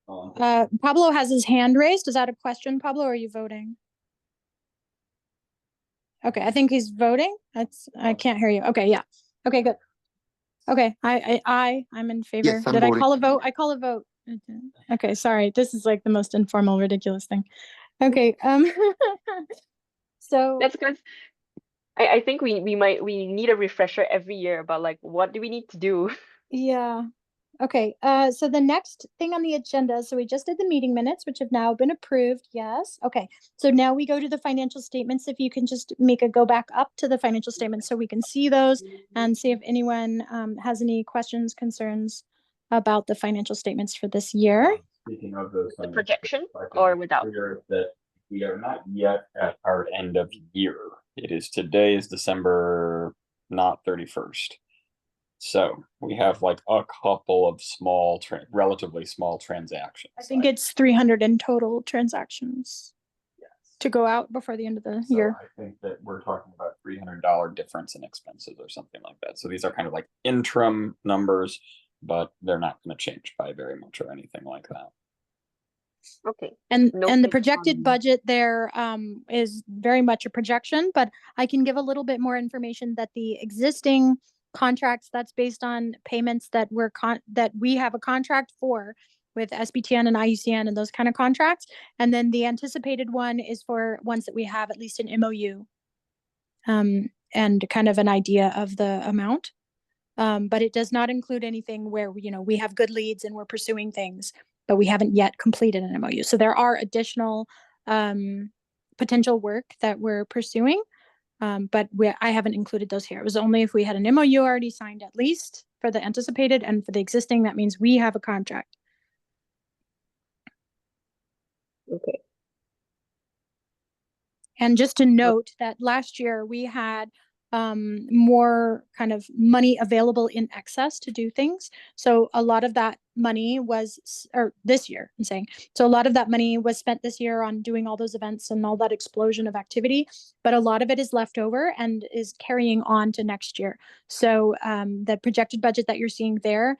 Pablo has his hand raised. Is that a question, Pablo, or are you voting? Okay, I think he's voting. I can't hear you. Okay, yeah. Okay, good. Okay, I'm in favor. Yes, I'm Did I voting. call a vote? I call a vote. Okay, sorry. This is like the most informal, ridiculous thing. Okay, so That's because I think we need a refresher every year about like what do we need to do. yeah. Okay, so the next thing on the agenda, so we just did the meeting minutes, which have now been approved, yes. Okay, so now we go to the financial statements. If you can just make a go back up to the financial statements so we can see those and see if anyone has any questions, concerns about the financial statements for this year. Speaking of those, The projection or without? that we are not yet at our end of year. It is today is December, not 31st. So we have like a couple of small, relatively small transactions. I think it's 300 in total transactions to go out before the end of the year. I think that we're talking about $300 difference in expenses or something like that. So these are kind of like interim numbers, but they're not going to change by very much or anything like that. Okay. And the projected budget there is very much a projection, but I can give a little bit more information that the existing contracts, that's based on payments that we have a contract for with SBTN and IUCN and those kind of contracts. And then the anticipated one is for ones that we have at least an MOU and kind of an idea of the amount. But it does not include anything where, we have good leads and we're pursuing things, but we haven't yet completed an MOU. So there are additional potential work that we're pursuing. But I haven't included those here. It was only if we had an MOU already signed, at least for the anticipated, and for the existing, that means we have a contract. Okay. And just to note that last year we had more kind of money available in excess to do things. So a lot of that money or this year, I'm saying, so a lot of that money was spent this year on doing all those events and all that explosion of activity, but a lot of it is left over and is carrying on to next year. So the projected budget that you're seeing there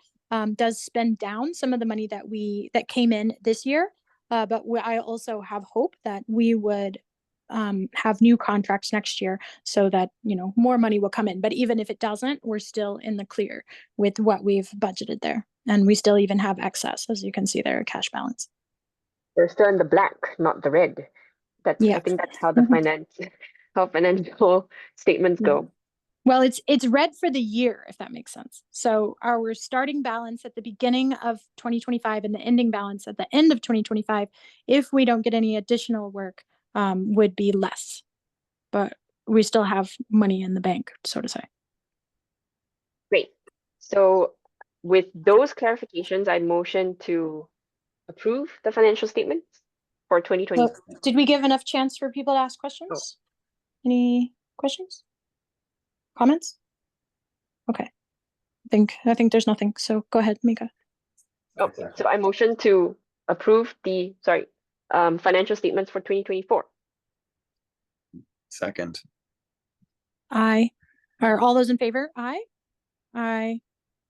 does spend down some of the money that came in this year. But I also have hope that we would have new contracts next year so that, more money will come in. But even if it doesn't, we're still in the clear with what we've budgeted there. And we still even have excess, as you can see there, cash balance. They're still in the black, not the red. I think that's how the financial statements go. Well, it's red for the year, if that makes sense. So our starting balance at the beginning of 2025 and the ending balance at the end of 2025, if we don't get any additional work, would be less, but we still have money in the bank, so to say. Great. So with those clarifications, I motion to approve the financial statements for 2020. So, did we give enough chance for people to ask questions? Any questions? Comments? Okay. I think there's nothing. So go ahead, Mika. Oh, so I motion to approve the financial statements for 2024. Second. Aye. Are all those in favor? Aye. Aye.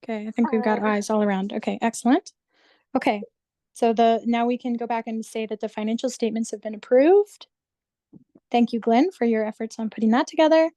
Okay, I think we've got ayes all around. Okay, excellent. Okay, so now we can go back and say that the financial statements have been approved. Thank you, Glenn, for your efforts on putting that together.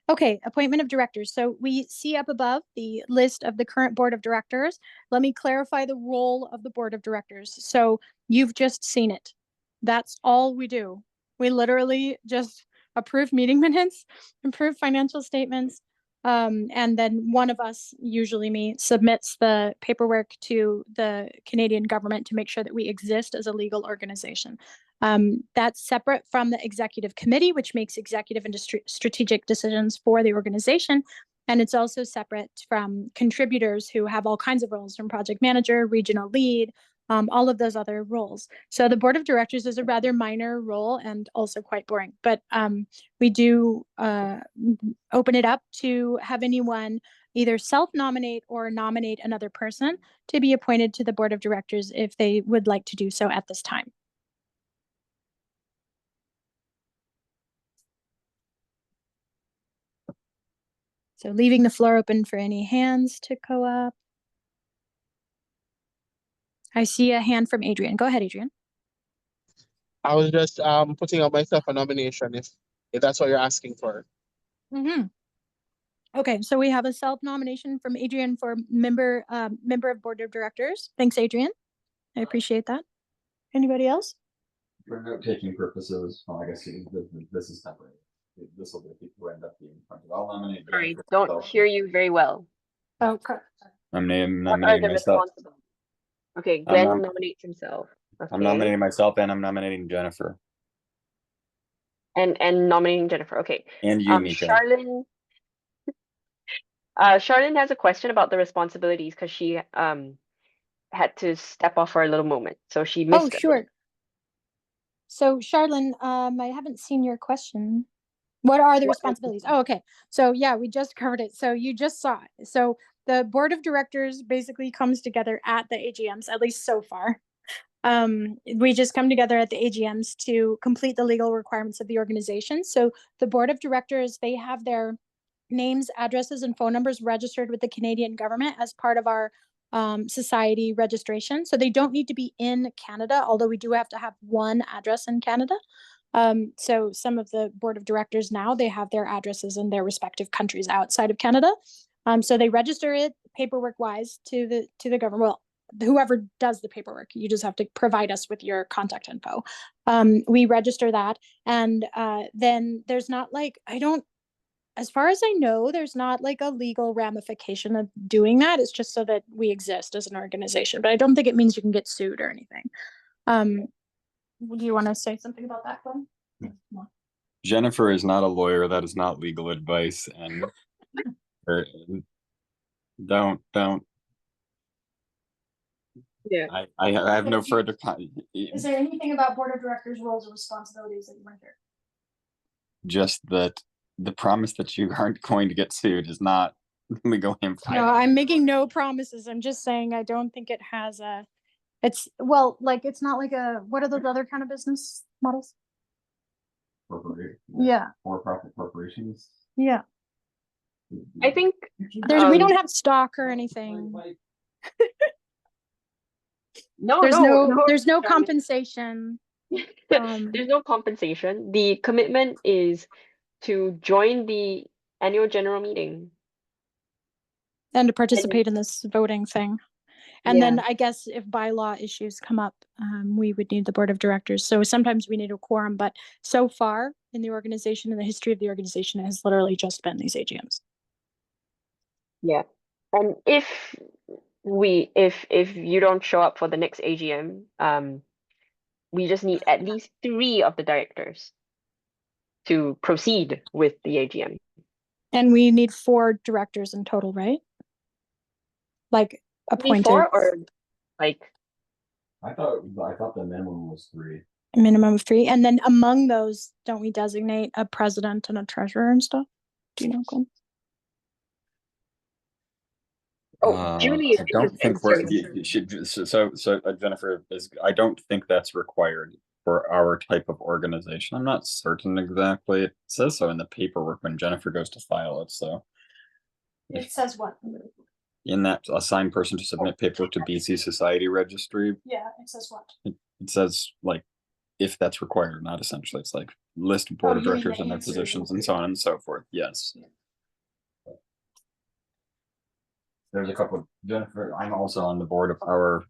Okay, appointment of directors. So we see up above the list of the current board of directors. Let me clarify the role of the board of directors. So you've just seen it. That's all we do. We literally just approve meeting minutes, approve financial statements, and then one of us, usually me, submits the paperwork to the Canadian government to make sure that we exist as a legal organization. That's separate from the executive committee, which makes executive and strategic decisions for the organization. And it's also separate from contributors who have all kinds of roles, from project manager, regional lead, all of those other roles. So the board of directors is a rather minor role and also quite boring, but we do open it up to have anyone either self-nominate or nominate another person to be appointed to the board of directors if they would like to do so at this time. So leaving the floor open for any hands to go up. I see a hand from Adrian. Go ahead, Adrian. I was just putting up myself a nomination if that's what you're asking for. Mm-hmm. Okay, so we have a self-nomination from Adrian for member of board of directors. Thanks, Adrian. I appreciate that. Anybody else? For note-taking purposes, well, I guess this is temporary. This will be people who end up being appointed. I'll nominate. Sorry, don't hear you very well. Okay. I'm What are nominating the myself. responsibilities? Okay, Glenn nominates himself. Okay. I'm nominating myself and I'm nominating Jennifer. And nominating Jennifer. Okay. And you, Mika. Charlene has a question about the responsibilities because she had to step off for a little moment, so she missed it. Sure. So Charlene, I haven't seen your question. What are the responsibilities? Oh, okay. So yeah, we just covered it. So you just saw it. So the board of directors basically comes together at the AGMs, at least so far. We just come together at the AGMs to complete the legal requirements of the organization. So the board of directors, they have their names, addresses, and phone numbers registered with the Canadian government as part of our society registration. So they don't need to be in Canada, although we do have to have one address in Canada. So some of the board of directors now, they have their addresses in their respective countries outside of Canada. So they register it paperwork wise to the government. Well, whoever does the paperwork, you just have to provide us with your contact info. We register that. And then there's not like, as far as I know, there's not like a legal ramification of doing that. It's just so that we exist as an organization, but I don't think it means you can get sued or anything. Do you want to say something about that, Glenn? Jennifer is not a lawyer. That is not legal advice. And don't. Yeah. I have no further. Is there anything about board of directors' roles or responsibilities that you want to hear? Just that the promise that you aren't going to get sued is not legal impact. No, I'm making no promises. I'm just saying I don't think it has it's not like what are those other kind of business models? Yeah. For-profit corporations. Yeah. I think we don't have stock or anything. There's no compensation. There's no compensation. The commitment is to join the annual general meeting and to participate in this voting thing. And then I guess if bylaw issues come up, we would need the board of directors. So sometimes we need a quorum, but so far in the organization, in the history of the organization, it has literally just been these AGMs. Yeah. And if you don't show up for the next AGM, we just need at least 3 of the directors to proceed with the AGM. And we need 4 directors in total, right? Like appointed. 4 or like? I thought the minimum was 3. A minimum of 3, and then among those, don't we designate a president and a treasurer and stuff? Do you know, Glenn? Julie, I don't think Jennifer is. I don't think that's required for our type of organization. I'm not certain exactly. It says so in the paperwork when Jennifer goes to file it. So It says what? In that assigned person to submit paperwork to BC Society Registry, Yeah, it says what? it says like if that's required or not, essentially. It's like list board of you mean directors the and their answer positions is- and so on and so forth. Yes. There's a couple, Jennifer, I'm also on the board of our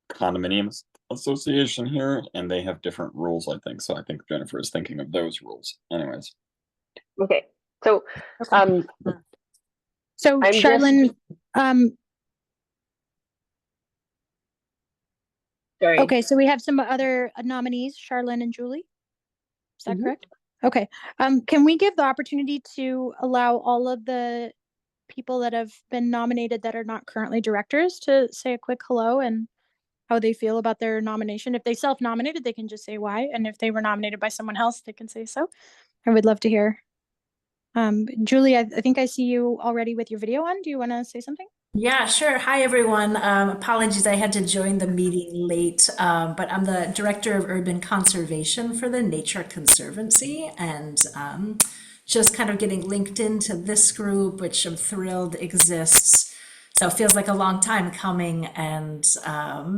condominiums association here, and they have different rules, I think. So I think Jennifer is thinking of those rules. Anyways. Okay. So, So I'm Charlene, sorry. okay, so we have some other nominees, Charlene and Julie. Is that correct? Okay. Can we give the opportunity to allow all of the people that have been nominated that are not currently directors to say a quick hello and how they feel about their nomination? If they self-nominated, they can just say why. And if they were nominated by someone else, they can say so. I would love to hear. Julie, I think I see you already with your video on. Do you want to say something? Yeah, sure. Hi, everyone. Apologies, I had to join the meeting late, but I'm the Director of Urban Conservation for the Nature Conservancy, and just kind of getting linked into this group, which I'm thrilled exists. So it feels like a long time coming, and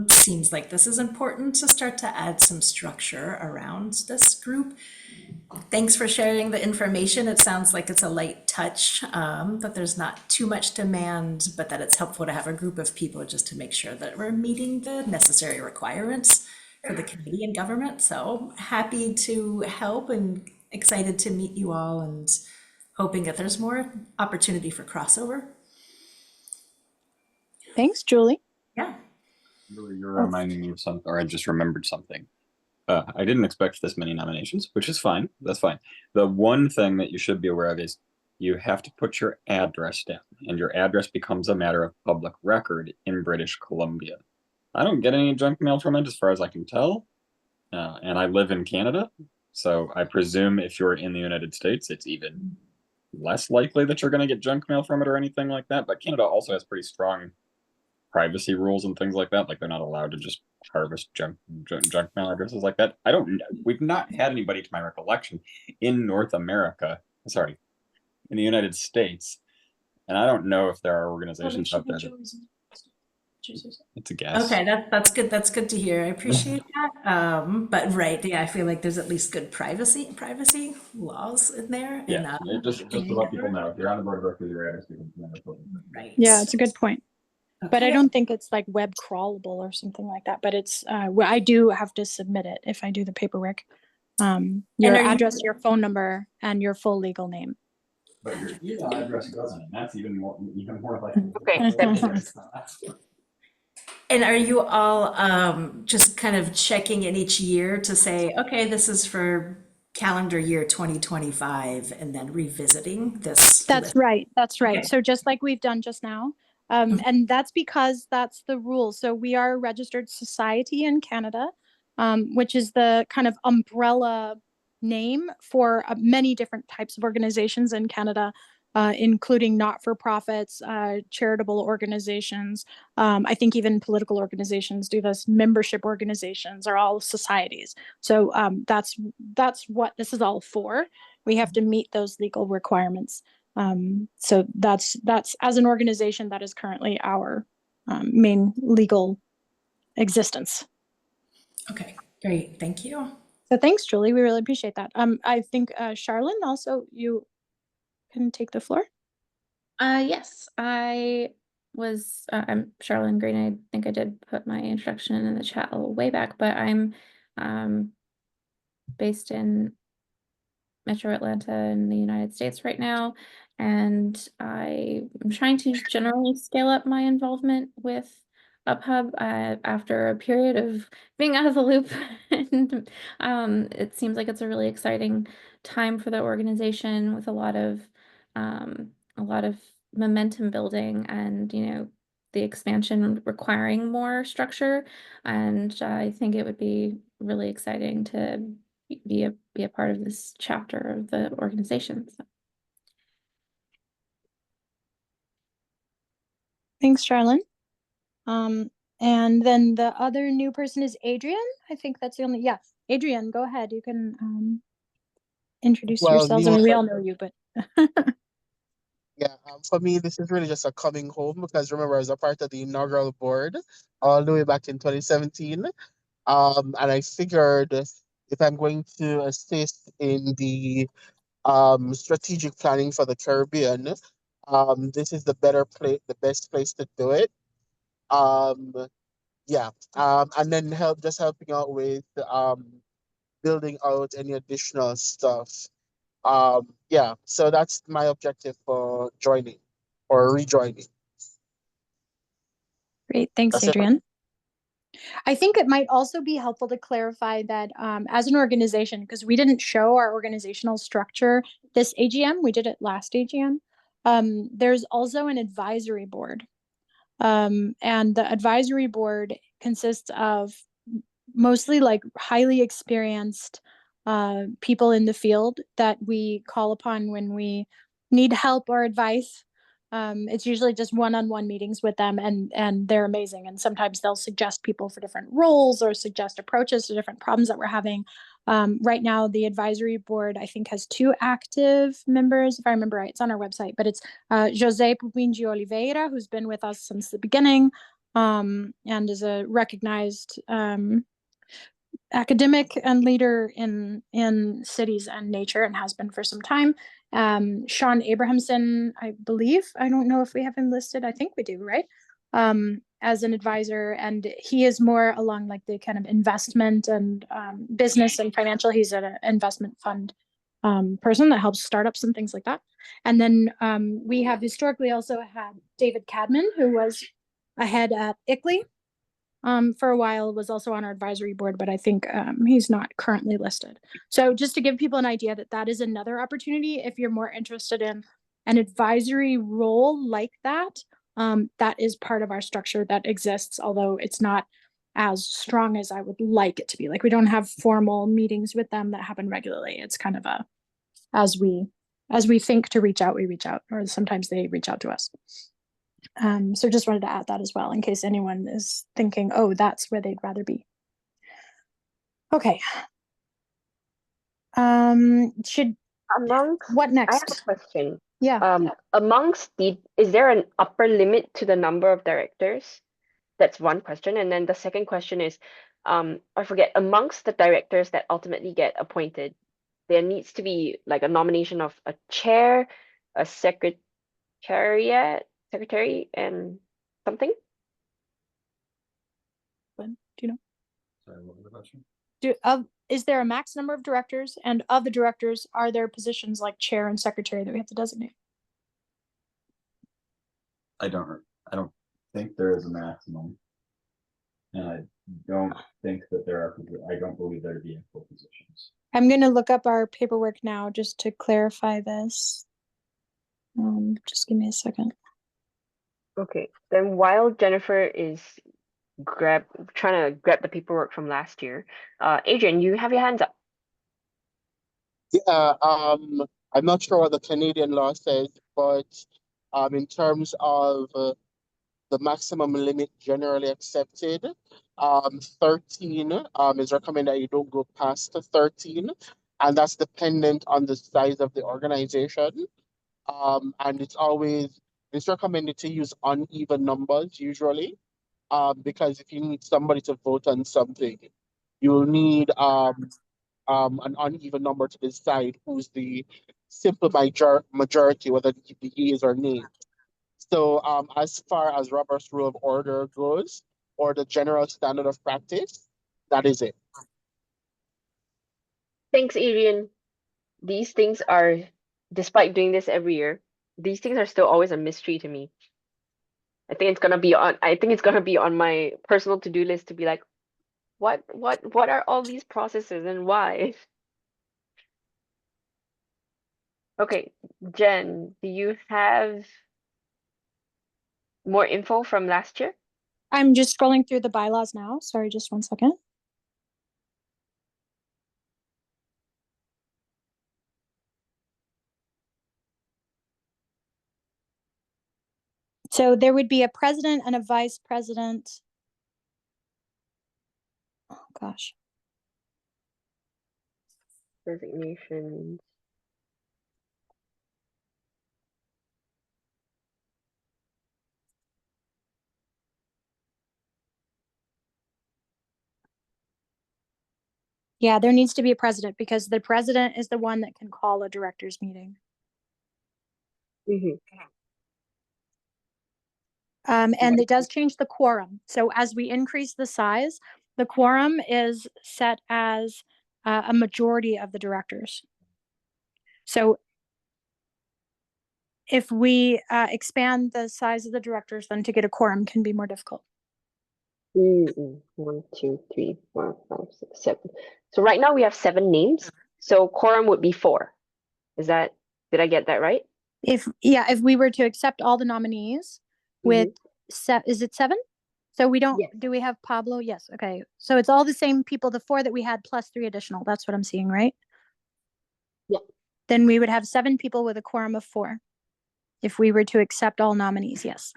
seems like this is important to start to add some structure around this group. Thanks for sharing the information. It sounds like it's a light touch, that there's not too much demand, but that it's helpful to have a group of people just to make sure that we're meeting the necessary requirements for the Canadian government. So happy to help and excited to meet you all and hoping that there's more opportunity for crossover. Thanks, Julie. Yeah. You're reminding me of something, or I just remembered something. I didn't expect this many nominations, which is fine. That's fine. The one thing that you should be aware of is you have to put your address down, and your address becomes a matter of public record in British Columbia. I don't get any junk mail from it as far as I can tell, and I live in Canada, so I presume if you're in the United States, it's even less likely that you're going to get junk mail from it or anything like that. But Canada also has pretty strong privacy rules and things like that. Like they're not allowed to just harvest junk mail addresses like that. I don't know. We've not had anybody, to my recollection, in North America, sorry, in the United States. And I don't know if there are organizations out there. It's a guess. Okay, that's good. That's good to hear. I appreciate that. But right, yeah, I feel like there's at least good privacy laws in there. Yeah, just to let people know, if you're on the board of directors, your address becomes a matter of public record. Right. Yeah, it's a good point. But I Okay. don't think it's like web crawlable or something like that. But it's I do have to submit it if I do the paperwork. Your are you- address, your phone number, and your full legal name. But your email address doesn't, and that's even more likely. Okay. And are you all just kind of checking in each year to say, okay, this is for calendar year 2025, and then revisiting this? That's right. That's right. Okay. So just like we've done just now. And that's because that's the rule. So we are a registered society in Canada, which is the kind of umbrella name for many different types of organizations in Canada, including not-for-profits, charitable organizations. I think even political organizations do this. Membership organizations are all societies. So that's what this is all for. We have to meet those legal requirements. So that's as an organization, that is currently our main legal existence. Okay, great. Thank you. So thanks, Julie. We really appreciate that. I think Charlene, also you can take the floor. Yes, I'm Charlene Green. I think I did put my introduction in the chat a little way back, but I'm based in Metro Atlanta in the United States right now, and I'm trying to generally scale up my involvement with UBHub after a period of being out of the loop. And it seems like it's a really exciting time for the organization with a lot of momentum building, and the expansion requiring more structure. And I think it would be really exciting to be a part of this chapter of the organization. So. Thanks, Charlene. And then the other new person is Adrian. I think that's the only, yeah. Adrian, go ahead. You can introduce yourselves. I mean, we all know you, but. Yeah, for me, this is really just a coming home because remember, I was a part of the inaugural board all the way back in 2017. And I figured if I'm going to assist in the strategic planning for the Caribbean, this is the better place, the best place to do it. Um, yeah, and then helping out with building out any additional stuff. Yeah, so that's my objective for joining or rejoining. Great, thanks, That's it. Adrian. I think it might also be helpful to clarify that as an organization, because we didn't show our organizational structure this AGM, we did it last AGM. There's also an advisory board. And the advisory board consists of mostly like highly experienced people in the field that we call upon when we need help or advice. It's usually just one-on-one meetings with them, and they're amazing. And sometimes they'll suggest people for different roles or suggest approaches to different problems that we're having. Right now, the advisory board, I think, has 2 active members, if I remember right. It's on our website, but it's Jose Pupinji Oliveira, who's been with us since the beginning and is a recognized academic and leader in cities and nature and has been for some time. Sean Abrahamson, I believe, I don't know if we have him listed. I think we do, right? As an advisor, and he is more along like the kind of investment and business and financial. He's an investment fund person that helps startups and things like that. And then we have historically also had David Cadman, who was a head at ICLEI for a while, was also on our advisory board, but I think he's not currently listed. So just to give people an idea that that is another opportunity if you're more interested in an advisory role like that, that is part of our structure that exists, although it's not as strong as I would like it to be. Like we don't have formal meetings with them that happen regularly. It's kind of a, as we think to reach out, we reach out, or sometimes they reach out to us. So just wanted to add that as well in case anyone is thinking, oh, that's where they'd rather be. Okay. What next? I have a question. Yeah. Amongst is there an upper limit to the number of directors? That's one question. And then the second question is, I forget, amongst the directors that ultimately get appointed, there needs to be like a nomination of a chair, a secretary, and something. Do you know? Sorry, what was the question? Is there a max number of directors, and of the directors, are there positions like chair and secretary that we have to designate? I don't think there is a maximum. And I don't think that I don't believe there to be equal positions. I'm going to look up our paperwork now just to clarify this. Just give me a second. Okay, then while Jennifer is trying to grab the paperwork from last year, Adrian, you have your hands up. Yeah, I'm not sure what the Canadian law says, but in terms of the maximum limit generally accepted, 13 is recommended that you don't go past 13, and that's dependent on the size of the organization. And it's recommended to use uneven numbers usually, because if you need somebody to vote on something, you'll need an uneven number to decide who's the simple majority, whether it be yeas or nays. So as far as Robert's Rule of Order goes, or the general standard of practice, that is it. Thanks, Adrian. These things are, despite doing this every year, these things are still always a mystery to me. I think it's gonna be on my personal to-do list to be like, what are all these processes and why? Okay, Jen, do you have more info from last year? I'm just scrolling through the bylaws now. Sorry, just one second. So there would be a president and a vice president. Oh gosh. Designations. Yeah, there needs to be a president because the president is the one that can call a director's meeting. And it does change the quorum. So as we increase the size, the quorum is set as a majority of the directors. So if we expand the size of the directors, then to get a quorum can be more difficult. 1, 2, 3, 4, 5, 6, 7. So right now we have 7 names. So quorum would be 4. Did I get that right? If we were to accept all the nominees with is it 7? So we don't, do we have Pablo? Yes. Okay. So it's all the same people, the 4 that we had plus 3 additional. That's what I'm seeing, right? Yeah. Then we would have 7 people with a quorum of 4. If we were to accept all nominees, yes.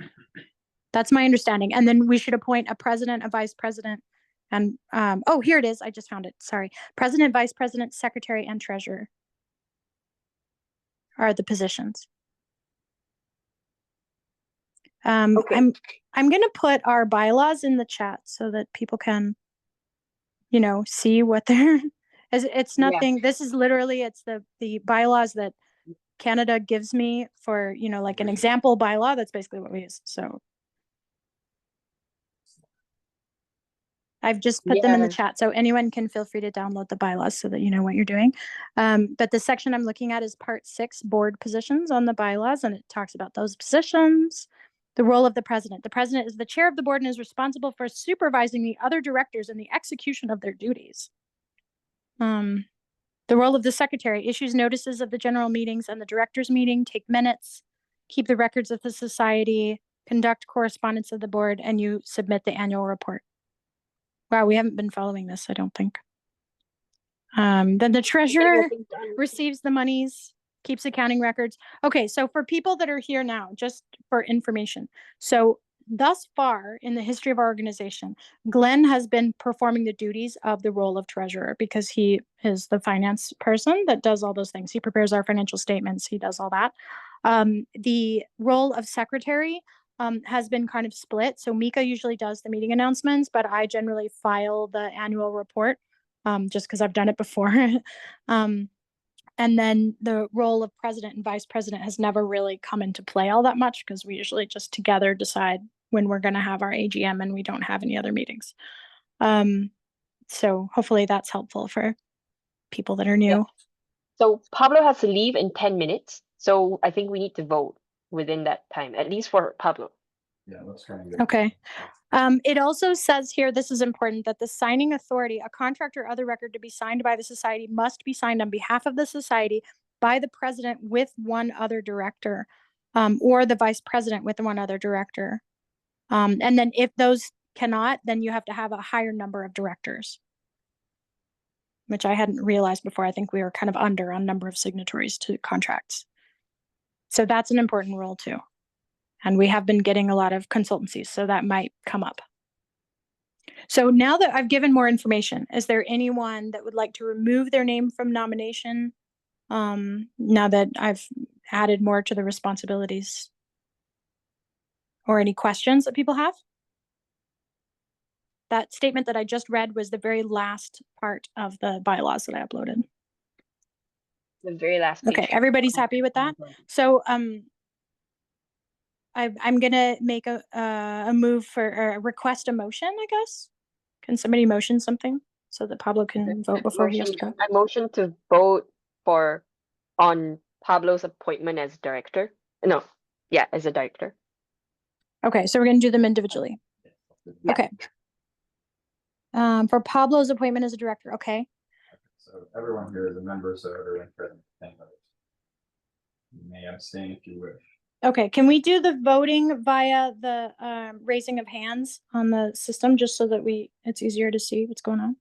That's my understanding. And then we should appoint a president, a vice president, and oh, here it is. I just found it. Sorry. President, vice president, secretary, and treasurer are the positions. Okay. I'm going to put our bylaws in the chat so that people can, see what they're, it's nothing. This is literally, it's the bylaws that Canada gives me for, like an example bylaw. That's basically what we use. So I've just put them in the chat, so anyone can feel free to download the bylaws so that you know what you're doing. But the section I'm looking at is part 6, board positions on the bylaws, and it talks about those positions. The role of the president. The president is the chair of the board and is responsible for supervising the other directors in the execution of their duties. The role of the secretary: issues notices of the general meetings and the directors meeting, take minutes, keep the records of the society, conduct correspondence of the board, and you submit the annual report. Wow, we haven't been following this, I don't think. Then the treasurer receives the monies, keeps accounting records. Okay, so for people that are here now, just for information. So thus far in the history of our organization, Glenn has been performing the duties of the role of treasurer because he is the finance person that does all those things. He prepares our financial statements, he does all that. The role of secretary has been kind of split. So Mika usually does the meeting announcements, but I generally file the annual report just because I've done it before. And then the role of president and vice president has never really come into play all that much because we usually just together decide when we're going to have our AGM and we don't have any other meetings. So hopefully that's helpful for people that are new. Yeah. So Pablo has to leave in 10 minutes. So I think we need to vote within that time, at least for Pablo. Yeah, that's kind of good. Okay. It also says here, this is important, that the signing authority, a contract or other record to be signed by the society, must be signed on behalf of the society by the president with one other director, or the vice president with one other director. And then if those cannot, then you have to have a higher number of directors, which I hadn't realized before. I think we were kind of under on number of signatories to contracts. So that's an important rule too. And we have been getting a lot of consultancies, so that might come up. So now that I've given more information, is there anyone that would like to remove their name from nomination now that I've added more to the responsibilities? Or any questions that people have? That statement that I just read was the very last part of the bylaws that I uploaded. The very last page. Okay, everybody's happy with that? So I'm gonna make a move for request a motion, I guess. Can somebody motion something so that Pablo can vote before he has to go? I motion to vote on Pablo's appointment as director. No, yeah, as a director. Okay, so we're gonna do them individually. Yeah. Okay. For Pablo's appointment as a director, okay. So everyone here is a member, so everyone present can vote. You may abstain if you wish. Okay, can we do the voting via the raising of hands on the system just so that it's easier to see what's going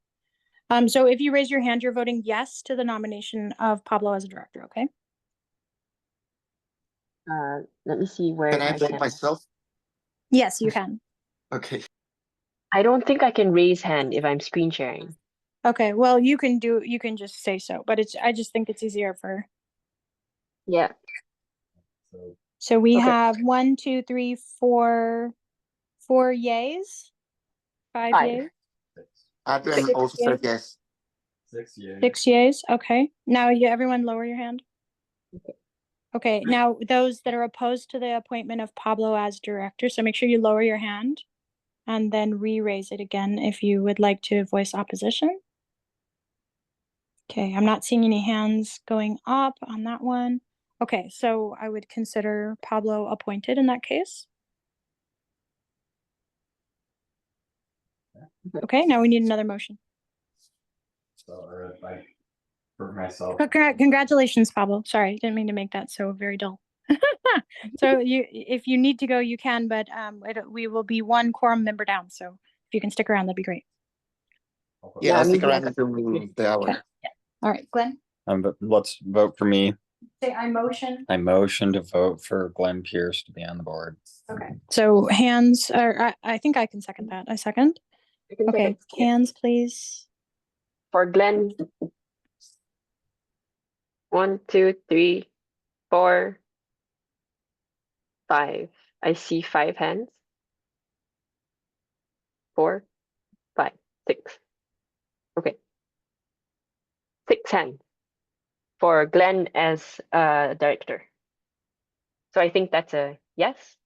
on? So if you raise your hand, you're voting yes to the nomination of Pablo as a director, okay? Let me see where Can I vote myself? Yes, you can. Okay. I don't think I can raise hand if I'm screen sharing. Okay, well, you can just say so, but I just think it's easier for. Yeah. So we have 1, 2, 3, 4 yays, 5 yays. Adrian also said yes. 6 years. 6 yeas. Okay. Now everyone lower your hand. Okay. Now those that are opposed to the appointment of Pablo as director, so make sure you lower your hand and then re-raise it again if you would like to voice opposition. Okay, I'm not seeing any hands going up on that one. Okay, so I would consider Pablo appointed in that case. Okay, now we need another motion. So, for myself. Congratulations, Pablo. Sorry, didn't mean to make that so very dull. So if you need to go, you can, but we will be one quorum member down. So if you can stick around, that'd be great. Yeah, I'll stick around until the hour. Okay. Yeah. All right, Glenn. But let's vote for me. Say I motion. I motion to vote for Glenn Pierce to be on the board. Okay. So hands are, I think I can second that. I second. Okay, hands please. For Glenn. 1, 2, 3, 4, 5. I see 5 hands. 4, 5, 6. Okay. 6 hands for Glenn as director. So I think that's a yes.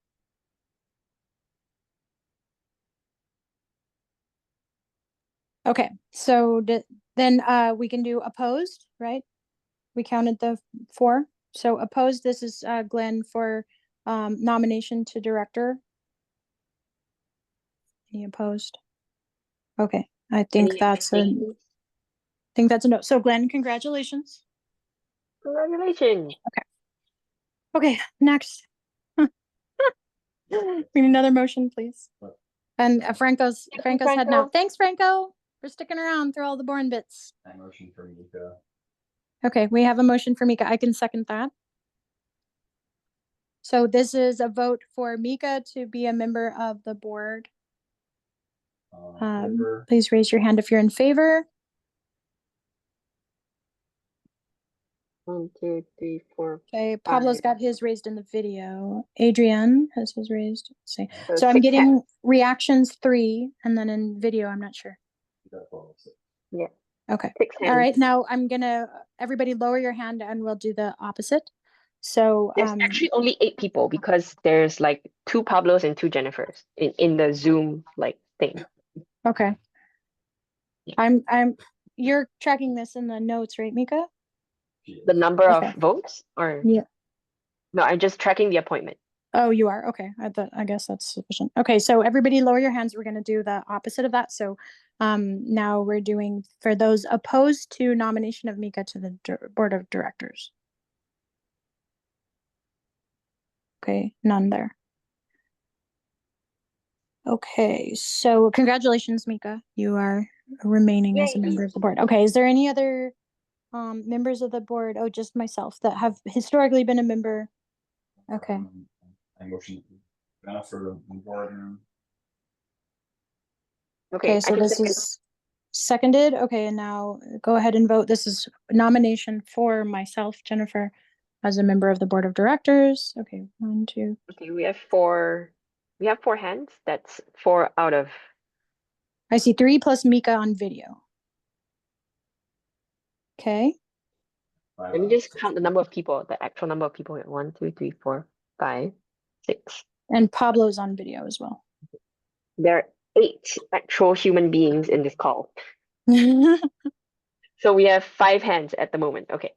Okay, so then we can do opposed, right? We counted the 4. So opposed, this is Glenn for nomination to director. Any opposed? Okay, I think that's a no. So Glenn, congratulations. Congratulations. Okay, next. We need another motion, please. And Franco's head now. Thanks, Franco, for sticking around through all the boring bits. I motion for Mika. Okay, we have a motion for Mika. I can second that. So this is a vote for Mika to be a member of the board. Please raise your hand if you're in favor. 1, 2, 3, 4. Okay, Pablo's got his raised in the video. Adrienne has his raised. So I'm 6 getting hands. reactions 3, and then in video, I'm not sure. Yeah. Okay. 6 hands. All right. Now I'm gonna everybody lower your hand, and we'll do the opposite. So There's actually only 8 people because there's like 2 Pablos and 2 Jennifers in the Zoom like thing. okay. You're tracking this in the notes, right, Mika? The number Okay. of votes or Yeah. no, I'm just tracking the appointment. Oh, you are? Okay. I guess that's sufficient. Okay, so everybody lower your hands. We're going to do the opposite of that. So now we're doing for those opposed to nomination of Mika to the board of directors. Okay, none there. Okay, so congratulations, Mika. You are remaining as a member of the board. Okay, is there any other members of the board? Oh, just myself that have historically been a member. Okay. I motion for the board. Okay, so this is seconded. Okay, and now go ahead and vote. This is nomination for myself, Jennifer, as a member of the board of directors. Okay, 1, 2. Okay, we have 4. We have 4 hands. That's 4 out of. I see 3 plus Mika on video. Okay. Let me just count the number of people, the actual number of people here. 1, 2, 3, 4, 5, 6. And Pablo's on video as well. There are 8 actual human beings in this call. So we have 5 hands at the moment. Okay.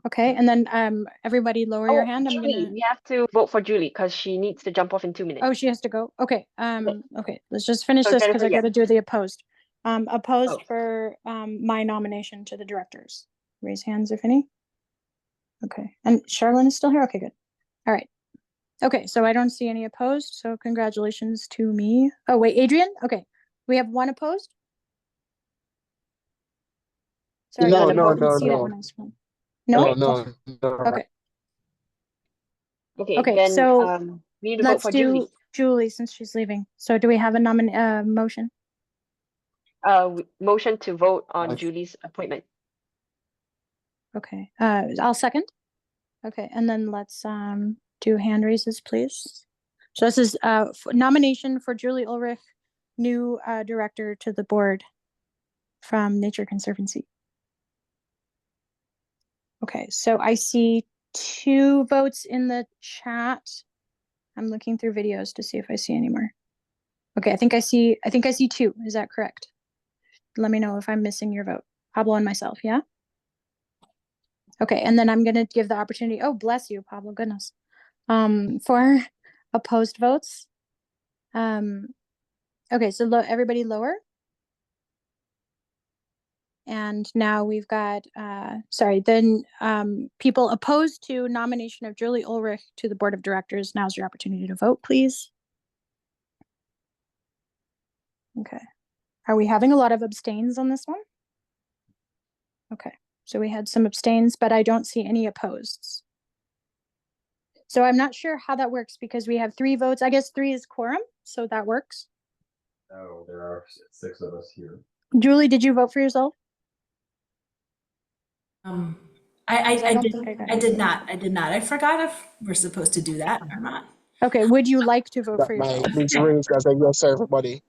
Okay, and then everybody lower your hand. Julie, we have to vote for Julie because she needs to jump off in 2 minutes. Oh, she has to go. Okay. Okay. Let's just finish So this because Jennifer, I got to do the opposed. Opposed Oh. for my nomination to the directors. Raise hands if any. Okay. And Charlene is still here. Okay, good. All right. Okay, so I don't see any opposed. So congratulations to me. Oh wait, Adrian. Okay, we have 1 opposed. Sorry, No, I no, didn't no, see that no. when I scrolled. No. Okay. Okay. Okay. Then So we need to vote let's for do Julie. Julie since she's leaving. So do we have a motion? Motion to vote on Julie's appointment. Okay. I'll second. Okay, and then let's do hand raises, please. So this is nomination for Julie Ulrich, new director to the board. from Nature Conservancy? Okay, so I see 2 votes in the chat. I'm looking through videos to see if I see any more. Okay, I think I see 2. Is that correct? Let me know if I'm missing your vote. Pablo and myself, yeah? Okay, and then I'm gonna give the opportunity, oh, bless you, Pablo, goodness. For opposed votes. Okay, so everybody lower. And now we've got, people opposed to nomination of Julie Ulrich to the Board of Directors. Now's your opportunity to vote, please. Okay. Are we having a lot of abstains on this one? Okay, so we had some abstains, but I don't see any opposed. So I'm not sure how that works because we have 3 votes. I guess 3 is quorum, so that works. No, there are 6 of us here. Julie, did you vote for yourself? I did not. I forgot if we're supposed to do that or not. Okay, would you like to vote for yourself? Yes, everybody.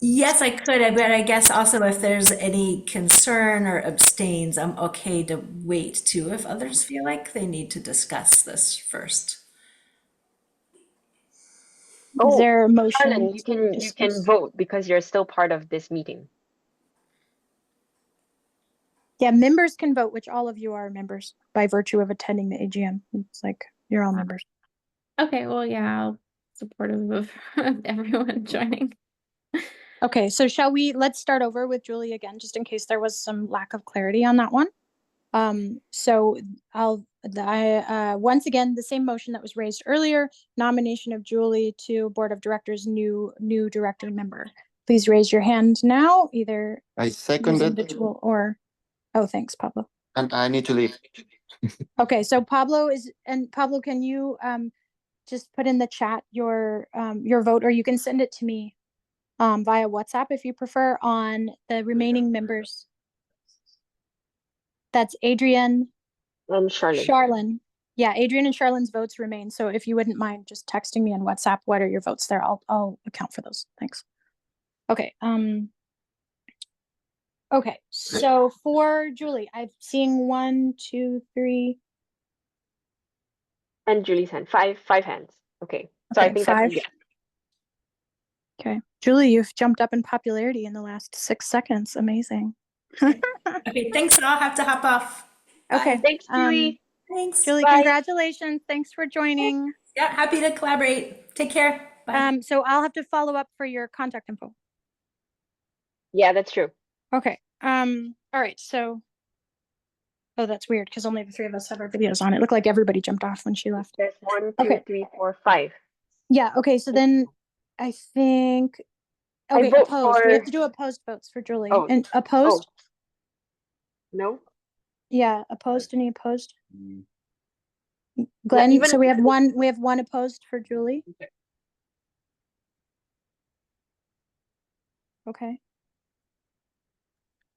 Yes, I could, but I guess also if there's any concern or abstains, I'm okay to wait too if others feel like they need to discuss this first. Is there a motion? Charlene, you can vote because you're still part of this meeting. Yeah, members can vote, which all of you are members by virtue of attending the AGM. It's like you're all members. Okay, well, yeah, I'll supportive of everyone joining. Okay, so let's start over with Julie again, just in case there was some lack of clarity on that one. So once again, the same motion that was raised earlier, nomination of Julie to Board of Directors, new director member. Please raise your hand now, either I second it. individual or, oh, thanks, Pablo. And I need to leave. Okay, so Pablo, can you just put in the chat your vote, or you can send it to me via WhatsApp if you prefer, on the remaining members. That's Adrian and Charlene. Yeah, Adrian and Charlene's votes remain. So if you wouldn't mind just texting me on WhatsApp, what are your votes there? I'll account for those. Thanks. Okay. Okay, so for Julie, I'm seeing 1, 2, 3. And Julie's hand, 5 hands. Okay, so I think 5. that's a yes. Okay, Julie, you've jumped up in popularity in the last 6 seconds. Amazing. Okay, thanks. I'll have to hop off. Okay, thanks, Julie. Thanks. Julie, Bye. congratulations. Thanks for joining. Yeah, happy to collaborate. Take care. Bye. So I'll have to follow up for your contact info. Yeah, that's true. Okay. All right. So, oh, that's weird because only the 3 of us have our videos on. It looked like everybody jumped off when she left. There's 1, 2, Okay. 3, 4, 5. Yeah. Okay. So then I think. Okay. vote Opposed. for- We have to do opposed votes for Julie. Oh. And opposed. No. Yeah. Opposed. Any opposed? Glenn. even- So we have one. We have 1 opposed for Julie. Okay.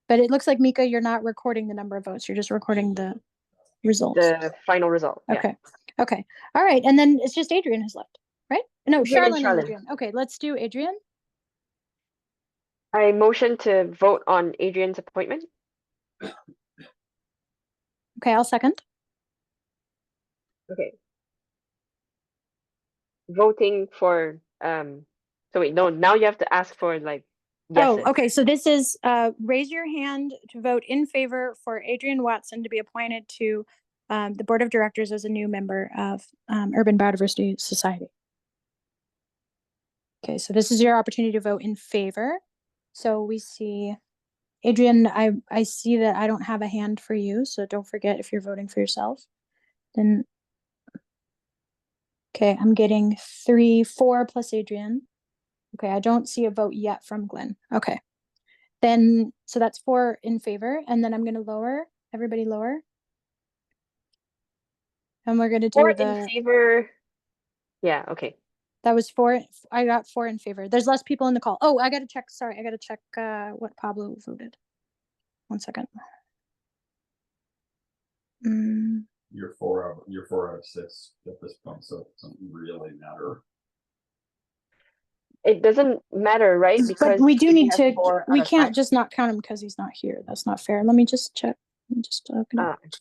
But it looks like, Mika, you're not recording the number of votes. You're just recording the results. The final result. Yeah. Okay. Okay. All right. And then it's just Adrian who's left, right? No, Adrian and Charlene and Charlene. Adrian. Okay, let's do Adrian. I motion to vote on Adrian's appointment. Okay, I'll second. Okay. Voting for so wait, no, now you have to ask for like yeses. Oh, okay. So this is raise your hand to vote in favor for Adrian Watson to be appointed to the Board of Directors as a new member of Urban Biodiversity Society. Okay, so this is your opportunity to vote in favor. So we see Adrian, I see that I don't have a hand for you, so don't forget if you're voting for yourself. Then okay, I'm getting 3, 4 plus Adrian. Okay, I don't see a vote yet from Glenn. Okay. Then, so that's 4 in favor, and then I'm gonna lower, everybody lower. And we're gonna do 4 the, in favor. Yeah, okay. that was 4, I got 4 in favor. There's less people in the call. Oh, I gotta check, sorry, I gotta check what Pablo voted. 1 second. You're 4 out of 6 at this point, so it doesn't really matter. It doesn't matter, right? But Because we do we need have to, 4 out we of can't 5. just not count him because he's not here. That's not fair. Let me just check. Let me just open it.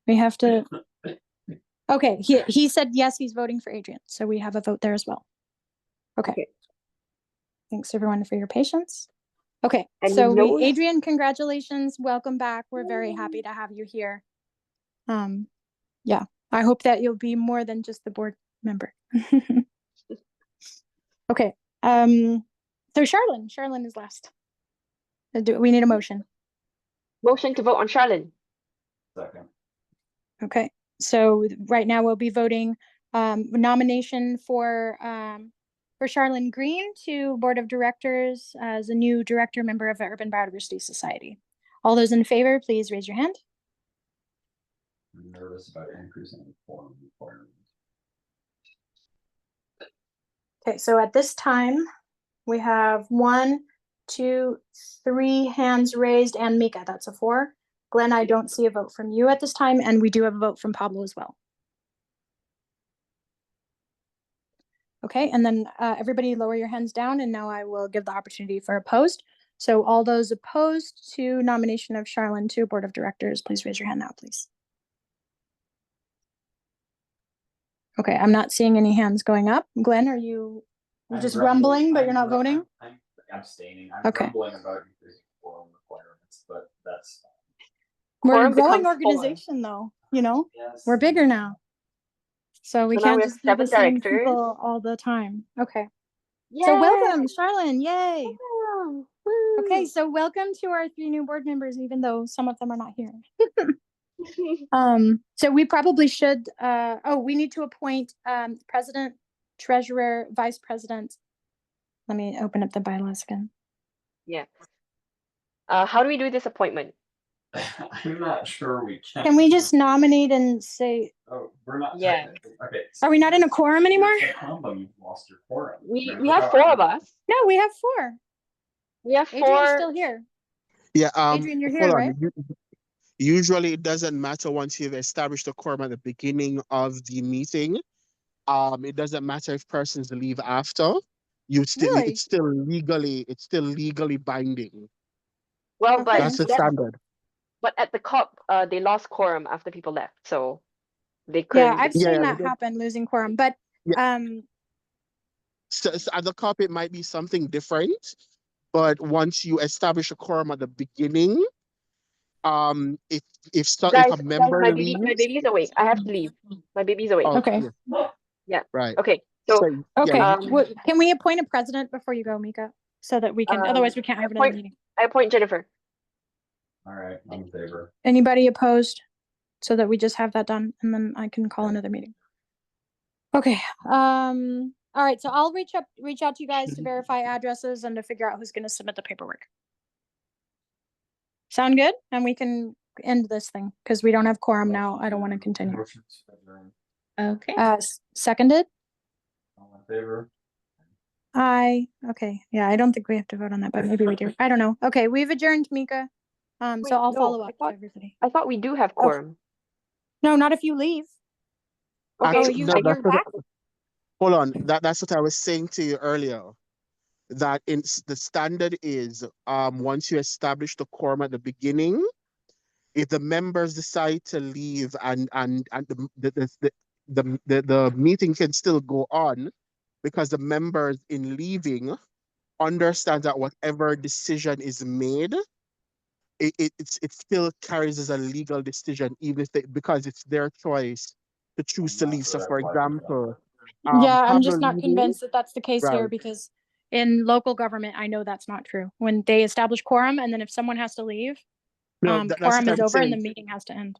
We have to, okay, he said yes, he's voting for Adrian. So we have a vote there as well. Okay. Thanks everyone for your patience. Okay, And so he knows- Adrian, congratulations. Welcome back. We're very happy to have you here. Yeah, I hope that you'll be more than just the board member. Okay, so Charlene is last. We need a motion. Motion to vote on Charlene. Second. Okay, so right now we'll be voting nomination for Charlene Green to Board of Directors as a new director member of the Urban Biodiversity Society. All those in favor, please raise your hand. I'm nervous about increasing the quorum requirement. Okay, so at this time, we have 1, 2, 3 hands raised, and Mika, that's a 4. Glenn, I don't see a vote from you at this time, and we do have a vote from Pablo as well. Okay, and then everybody lower your hands down, and now I will give the opportunity for opposed. So all those opposed to nomination of Charlene to Board of Directors, please raise your hand now, please. Okay, I'm not seeing any hands going up. Glenn, are you just rumbling, but you're not voting? I'm abstaining. I'm Okay. rumbling about increasing quorum requirements, but that's We're a Quorum growing becomes 4. organization though, you know? yes. We're bigger now. So we So now can't we have just be the 7 same directors. people all the time. Okay. Yay! So welcome, Charlene, yay. Woo! Okay, so welcome to our 3 new board members, even though some of them are not here. So we probably should, we need to appoint president, treasurer, vice president. Let me open up the bylaws again. Yeah. How do we do this appointment? I'm not sure we can. Can we just nominate and say? Oh, we're not. Yeah. Okay. Are we not in a quorum anymore? You've lost your quorum. We have 4 of us. No, we have 4. We have 4. Adrian's still here. Yeah. Adrian, you're here, hold on. right? Usually it doesn't matter once you've established a quorum at the beginning of the meeting. It doesn't matter if persons leave after. Really? It's still legally binding. Well, but That's the standard. But at the COP, they lost quorum after people left, so they couldn't. Yeah, I've seen that happen, losing quorum. But So at the COP, it might be something different. But once you establish a quorum at the beginning, if a member my leaves, baby's awake. I have to leave. My baby's awake. Okay. Yeah. Right. Okay. So okay. Can we appoint a president before you go, Mika? So that we can. Otherwise, we can't have another meeting. I appoint Jennifer. All right, I'm in favor. Anybody opposed? So that we just have that done, and then I can call another meeting. Okay. All right. So I'll reach out to you guys to verify addresses and to figure out who's going to submit the paperwork. Sound good? And we can end this thing because we don't have quorum now. I don't want to continue. Okay. Seconded. All in favor? Aye. Okay. Yeah, I don't think we have to vote on that, but maybe we do. I don't know. Okay, we've adjourned, Mika. So I'll follow up with everybody. I thought we do have quorum. No, not if you leave. Okay, Actually, you're back. Hold on. That's what I was saying to you earlier. That the standard is once you establish the quorum at the beginning, if the members decide to leave and the meeting can still go on because the members in leaving understand that whatever decision is made, it still carries as a legal decision, even if because it's their choice to choose to leave. So, for example, yeah, I'm just Pablo not convinced that that's the case here right. because in local government, I know that's not true. When they establish quorum, and then if someone has to leave, No, that's quorum what is I'm over and the saying. meeting has to end.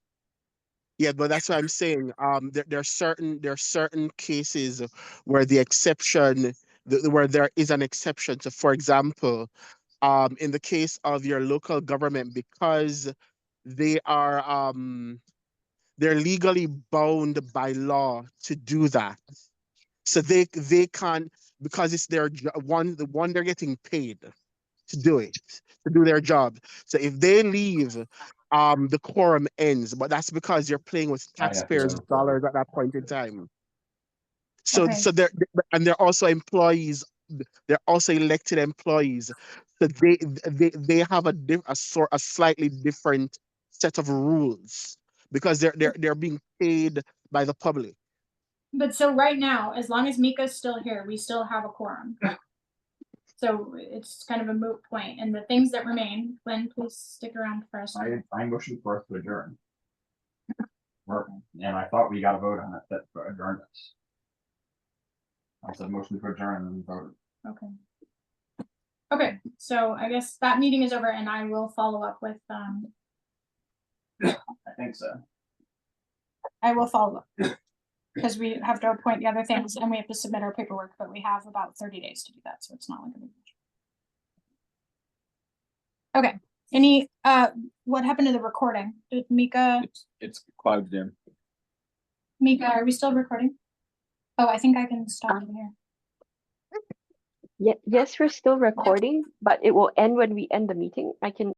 Yeah, but that's what I'm saying. There are certain cases where the exception, where there is an exception. So, for example, in the case of your local government, because they are they're legally bound by law to do that. So they can't, because it's their the one they're getting paid to do it, to do their job. So if they leave, the quorum ends, but that's because you're playing with taxpayers' dollars at that point in time. So Okay. so they're also employees. They're also elected employees. So they have a slightly different set of rules because they're being paid by the public. But so right now, as long as Mika's still here, we still have a quorum. So it's kind of a moot point. And the things that remain, Glenn, please stick around for us. I motion for us to adjourn. And I thought we got a vote on it that adjourned us. I said motion to adjourn and we voted. Okay. Okay, so I guess that meeting is over and I will follow up with I think so. I will follow up. Because we have to appoint the other things and we have to submit our paperwork, but we have about 30 days to do that, so it's not like a big deal. Okay. Any what happened to the recording? Did Mika It's clouded in. Mika, are we still recording? Oh, I think I can stop it here. Yes, we're still recording, but it will end when we end the meeting. I can